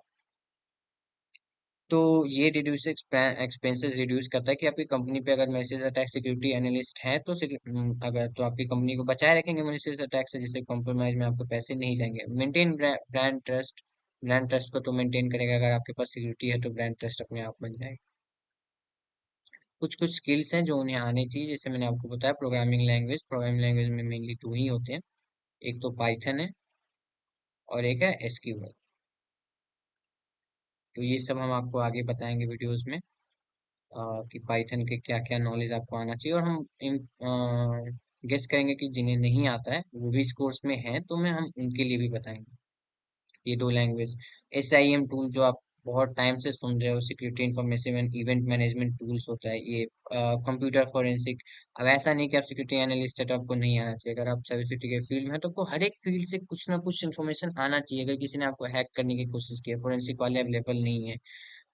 तो ये रिड्यूस एक्सपेंसेस रिड्यूस करता है कि आपकी कंपनी पे अगर मैलिशियस अटैक सिक्योरिटी एनालिस्ट है तो अगर तो आपकी कंपनी को बचाए रखेंगे मैलिशियस अटैक से, जिससे कॉम्प्रोमाइज में आपके पैसे नहीं जाएंगे। Maintain brand trust. Brand trust को तो मेंटेन करेगा, अगर आपके पास सिक्योरिटी है तो ब्रांड ट्रस्ट अपने आप बन जाएगा। कुछ कुछ स्किल्स हैं जो उन्हें आने चाहिए, जैसे मैंने आपको बताया प्रोग्रामिंग लैंग्वेज में मेनली दो ही होते हैं, एक तो पाइथन है और एक है एसक्यूएल। तो ये सब हम आपको आगे बताएंगे वीडियोस में, कि पाइथन के क्या क्या नॉलेज आपको आना चाहिए। और हम गेस करेंगे कि जिन्हें नहीं आता है वो भी इस कोर्स में है, तो मैं हम उनके लिए भी बताएंगे ये दो लैंग्वेज। SIEM टूल जो आप बहुत टाइम से सुन रहे हो, security information and event management tools होता है ये। Computer forensic. अब ऐसा नहीं कि आप सिक्योरिटी एनालिस्ट है तो आपको नहीं आना चाहिए। अगर आप साइबर सिक्योरिटी के फील्ड में है तो आपको हर एक फील्ड से कुछ ना कुछ इन्फॉर्मेशन आना चाहिए। अगर किसी ने आपको हैक करने की कोशिश की है, फोरेंसिक वाले अवेलेबल नहीं है,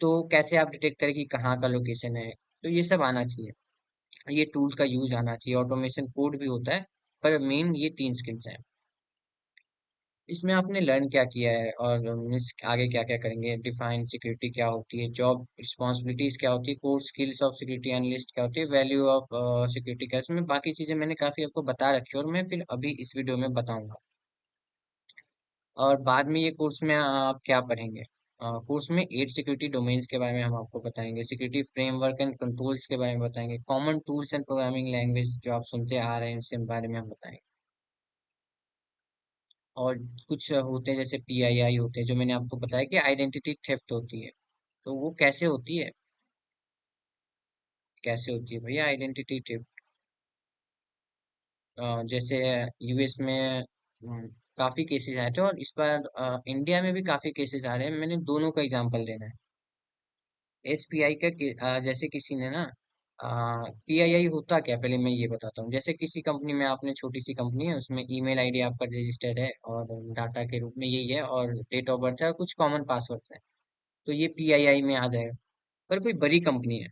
तो कैसे आप डिटेक्ट करें कि कहाँ का लोकेशन है? तो ये सब आना चाहिए, ये टूल्स का यूज आना चाहिए। ऑटोमेशन कोड भी होता है, पर मेन ये तीन स्किल्स हैं। इसमें आपने लर्न क्या किया है और मीन्स आगे क्या क्या करेंगे? डिफाइन सिक्योरिटी क्या होती है, जॉब रिस्पॉन्सिबिलिटीज क्या होती है, core skills of security analyst क्या होती है, वैल्यू ऑफ सिक्योरिटी क्या है। इसमें बाकी चीजें मैंने काफी आपको बता रखी है और मैं फिर अभी इस वीडियो में बताऊंगा। और बाद में ये कोर्स में आप क्या पढ़ेंगे? कोर्स में 8 सिक्योरिटी डोमेन्स के बारे में हम आपको बताएंगे, सिक्योरिटी फ्रेमवर्क एंड कंट्रोल्स के बारे में बताएंगे, common tools and programming language जो आप सुनते आ रहे हैं इनसे बारे में हम बताएंगे। और कुछ होते हैं जैसे PII होते हैं, जो मैंने आपको बताया कि आइडेंटिटी थेफ्ट होती है, तो वो कैसे होती है? कैसे होती है भैया आइडेंटिटी थेफ्ट? जैसे यूएस में काफी केसेस आए थे, और इस बार इंडिया में भी काफी केसेस आ रहे हैं। मैंने दोनों का एग्जांपल देना है। SPI जैसे किसी ने ना, PII होता क्या, पहले मैं ये बताता हूँ। जैसे किसी कंपनी में, आपने छोटी सी कंपनी है, उसमें ईमेल आईडी आपका रजिस्टर्ड है और डाटा के रूप में यही है, और डेट ऑफ बर्थ है और कुछ कॉमन पासवर्ड्स हैं, तो ये PII में आ जाएगा। पर कोई बड़ी कंपनी है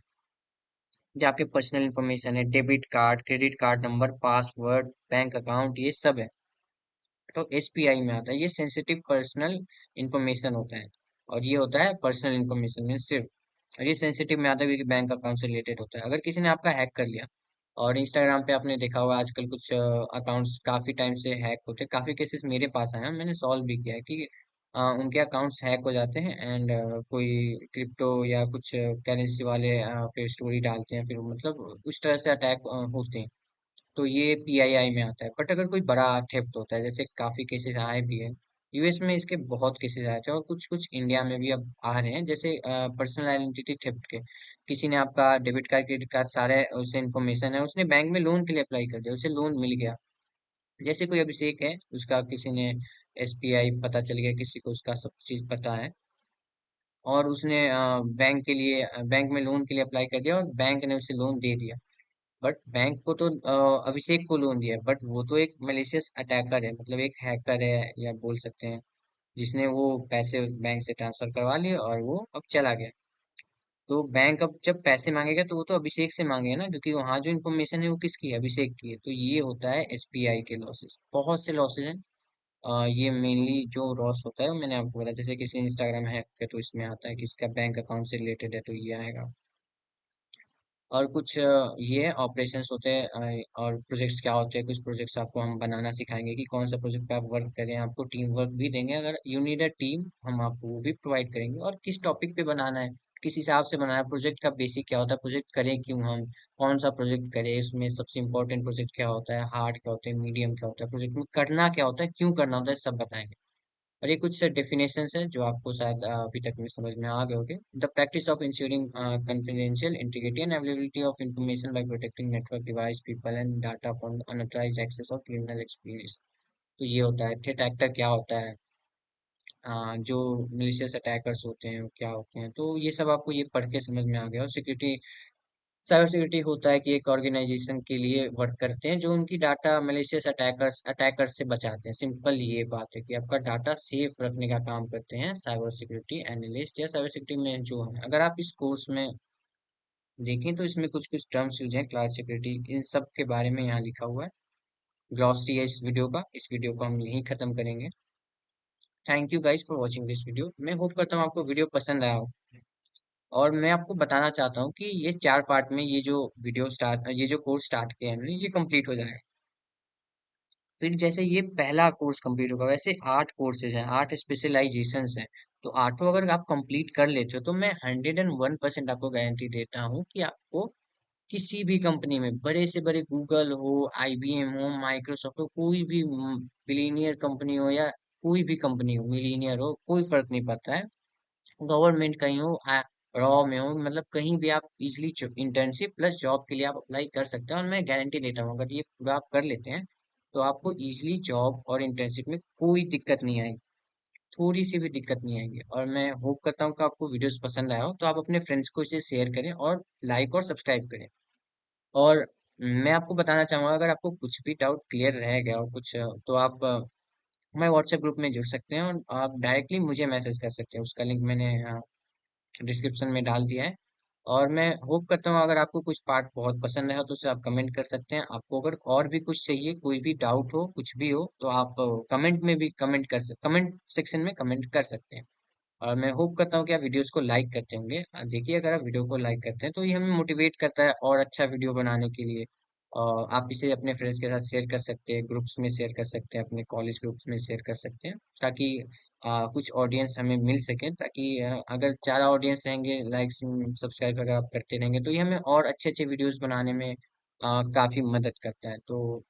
जो आपके पर्सनल इंफॉर्मेशन है, debit card, credit card number, password, bank account, ये सब है, तो SPI में आता है। ये सेंसिटिव पर्सनल इंफॉर्मेशन होता है, और ये होता है पर्सनल इंफॉर्मेशन में सिर्फ। और ये सेंसिटिव में आता है क्योंकि बैंक अकाउंट से रिलेटेड होता है। अगर किसी ने आपका हैक कर लिया, और इंस्टाग्राम पे आपने देखा होगा आजकल कुछ अकाउंट्स काफी टाइम से हैक होते हैं, काफी केसेस मेरे पास आए हैं, मैंने सॉल्व भी किया है कि उनके अकाउंट्स हैक हो जाते हैं एंड कोई क्रिप्टो या कुछ करेंसी वाले फिर स्टोरी डालते हैं, फिर मतलब उस तरह से अटैक होते हैं। तो ये पीआईआई में आता है। बट अगर कोई बड़ा थेफ्ट होता है, जैसे काफी केसेस आए भी हैं, यूएस में इसके बहुत केसेस आए थे और कुछ कुछ इंडिया में भी अब आ रहे हैं, जैसे पर्सनल आइडेंटिटी थेफ्ट के। किसी ने आपका डेबिट कार्ड क्रेडिट कार्ड सारे उसे इन्फॉर्मेशन है, उसने बैंक में लोन के लिए अप्लाई कर दिया, उसे लोन मिल गया। जैसे कोई अभिषेक है, उसका किसी ने एसबीआई पता चल गया, किसी को उसका सब चीज पता है, और उसने बैंक के लिए बैंक में लोन के लिए अप्लाई कर दिया और बैंक ने उसे लोन दे दिया। बट बैंक को तो अभिषेक को लोन दिया, बट वो तो एक मलिशियस अटैकर है, मतलब एक हैकर है या बोल सकते हैं, जिसने वो पैसे बैंक से ट्रांसफर करवा लिए और वो अब चला गया। तो बैंक अब जब पैसे मांगेगा तो वो तो अभिषेक से मांगेगा ना, क्योंकि वहाँ जो इन्फॉर्मेशन है वो किसकी है, अभिषेक की है। तो ये होता है एसबीआई के लॉसेस, बहुत से लॉसेस हैं। ये मेनली जो लॉस होता है वो मैंने आपको बताया, जैसे किसी इंस्टाग्राम हैक है तो इसमें आता है, किसका बैंक अकाउंट से रिलेटेड है तो ये आएगा। और कुछ ये ऑपरेशंस होते हैं, और प्रोजेक्ट्स क्या होते हैं, कुछ प्रोजेक्ट्स आपको हम बनाना सिखाएंगे कि कौन सा प्रोजेक्ट पे आप वर्क करें, आपको टीम वर्क भी देंगे, अगर यू नीड अ टीम हम आपको वो भी प्रोवाइड करेंगे, और किस टॉपिक पे बनाना है, किस हिसाब से बनाना है, प्रोजेक्ट का बेसिक क्या होता है, प्रोजेक्ट करें क्यों हम, कौन सा प्रोजेक्ट करें, इसमें सबसे इंपॉर्टेंट प्रोजेक्ट क्या होता है, हार्ड क्या होता है, मीडियम क्या होता है, प्रोजेक्ट में करना क्या होता है, क्यों करना होता है, सब बताएंगे। और ये कुछ डेफिनेशंस है जो आपको शायद अभी तक में समझ में आ गए होंगे। The practice of ensuring confidential integrity and availability of information by protecting network device people and data from unauthorised access of criminal experience. तो ये होता है थ्रेट एक्टर क्या होता है, जो मिलिशियस अटैकर्स होते हैं वो क्या होते हैं, तो ये सब आपको ये पढ़ के समझ में आ गया। और सिक्योरिटी, साइबर सिक्योरिटी होता है कि एक ऑर्गेनाइजेशन के लिए वर्क करते हैं जो उनकी डाटा मलेशियस अटैकर्स से बचाते हैं। सिंपल ये बात है कि आपका डाटा सेफ रखने का काम करते हैं साइबर सिक्योरिटी एनालिस्ट या साइबर सिक्योरिटी में जो है। अगर आप इस कोर्स में देखें तो इसमें कुछ कुछ टर्म्स यूज हैं, क्लाउड सिक्योरिटी, इन सब के बारे में यहाँ लिखा हुआ है। ग्लॉसरी है इस वीडियो का, इस वीडियो को हम यहीं खत्म करेंगे। Thank you guys for watching this video. मैं होप करता हूँ आपको वीडियो पसंद आया हो। और मैं आपको बताना चाहता हूँ कि ये 4 पार्ट में ये जो कोर्स स्टार्ट किया है हमने, ये कंप्लीट हो जाएगा। फिर जैसे ये पहला कोर्स कंप्लीट होगा, वैसे 8 कोर्सेज हैं, 8 स्पेशलाइजेशंस हैं। तो आठों अगर आप कंप्लीट कर लेते हो तो मैं 101% आपको गारंटी देता हूँ कि आपको किसी भी कंपनी में, बड़े से बड़े गूगल हो, आईबीएम हो, माइक्रोसॉफ्ट हो, कोई भी बिलीनियर कंपनी हो या कोई भी कंपनी हो, मिलीनियर हो, कोई फर्क नहीं पड़ता है, गवर्नमेंट कहीं हो, रॉ में हो, मतलब कहीं भी आप इजिली इंटर्नशिप प्लस जॉब के लिए आप अप्लाई कर सकते हैं। और मैं गारंटी देता हूँ अगर ये पूरा आप कर लेते हैं तो आपको इजिली जॉब और इंटर्नशिप में कोई दिक्कत नहीं आएगी, थोड़ी सी भी दिक्कत नहीं आएगी। और मैं होप करता हूँ कि आपको वीडियोस पसंद आया हो, तो आप अपने फ्रेंड्स को इसे शेयर करें और लाइक और सब्सक्राइब करें। और मैं आपको बताना चाहूंगा, अगर आपको कुछ भी डाउट क्लियर रह गया और कुछ तो आप हमारे व्हाट्सएप ग्रुप में जुड़ सकते हैं और आप डायरेक्टली मुझे मैसेज कर सकते हैं, उसका लिंक मैंने डिस्क्रिप्शन में डाल दिया है। और मैं होप करता हूँ अगर आपको कुछ पार्ट बहुत पसंद आया हो तो उसे आप कमेंट कर सकते हैं। आपको अगर और भी कुछ चाहिए, कोई भी डाउट हो, कुछ भी हो, तो आप कमेंट में भी कमेंट सेक्शन में कमेंट कर सकते हैं। और मैं होप करता हूँ कि आप वीडियोस को लाइक करते होंगे। देखिए, अगर आप वीडियो को लाइक करते हैं तो ये हमें मोटिवेट करता है और अच्छा वीडियो बनाने के लिए। और आप इसे अपने फ्रेंड्स के साथ शेयर कर सकते हैं, ग्रुप्स में शेयर कर सकते हैं, अपने कॉलेज ग्रुप्स में शेयर कर सकते हैं, ताकि कुछ ऑडियंस हमें मिल सके, ताकि अगर ज़्यादा ऑडियंस रहेंगे, लाइक्स सब्सक्राइब अगर आप करते रहेंगे तो ये हमें और अच्छे अच्छे वीडियोस बनाने में काफ़ी मदद करता है। तो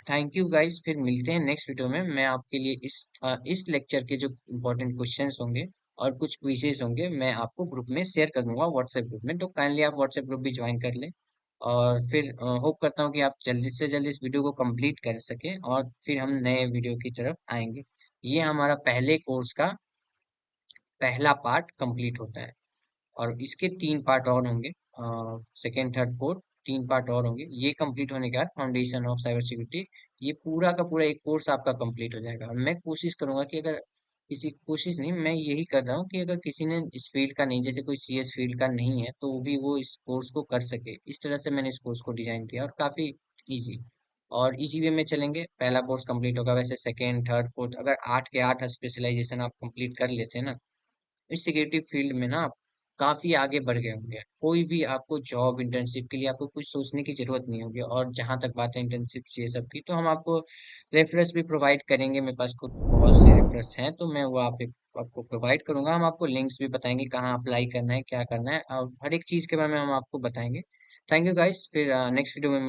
थैंक यू गाइस, फिर मिलते हैं नेक्स्ट वीडियो में। मैं आपके लिए इस लेक्चर के जो इम्पोर्टेंट क्वेश्चंस होंगे और कुछ क्विजेस होंगे, मैं आपको ग्रुप में शेयर कर दूंगा, व्हाट्सएप ग्रुप में। तो काइंडली आप व्हाट्सएप ग्रुप भी ज्वाइन कर लें। और फिर होप करता हूँ कि आप जल्दी से जल्दी इस वीडियो को कंप्लीट कर सकें और फिर हम नए वीडियो की तरफ आएंगे। ये हमारा पहले कोर्स का पहला पार्ट कंप्लीट होता है, और इसके 3 पार्ट और होंगे, सेकेंड थर्ड फोर्थ, 3 पार्ट और होंगे। ये कंप्लीट होने के बाद फाउंडेशन ऑफ साइबर सिक्योरिटी, ये पूरा का पूरा एक कोर्स आपका कंप्लीट हो जाएगा। और मैं कोशिश करूंगा कि अगर किसी, कोशिश नहीं, मैं यही कर रहा हूँ कि अगर किसी ने इस फील्ड का नहीं, जैसे कोई सीएस फील्ड का नहीं है, तो भी वो इस कोर्स को कर सके, इस तरह से मैंने इस कोर्स को डिजाइन किया। और काफी इजी और इजी वे में चलेंगे, पहला कोर्स कंप्लीट होगा, वैसे सेकेंड थर्ड फोर्थ, अगर 8 के 8 स्पेशलाइजेशन आप कंप्लीट कर लेते हैं ना इस सिक्योरिटी फील्ड में ना, काफी आगे बढ़ गए होंगे। कोई भी आपको जॉब इंटर्नशिप के लिए आपको कुछ सोचने की जरूरत नहीं होगी। और जहां तक बात है इंटर्नशिप ये सब की, तो हम आपको रेफरेंस भी प्रोवाइड करेंगे। मेरे पास खुद बहुत से रेफरेंस हैं, तो मैं वो आपको प्रोवाइड करूंगा। हम आपको लिंक्स भी बताएंगे कहाँ अप्लाई करना है, क्या करना है, और हर एक चीज के बारे में हम आपको बताएंगे। थैंक यू गाइस, फिर नेक्स्ट वीडियो में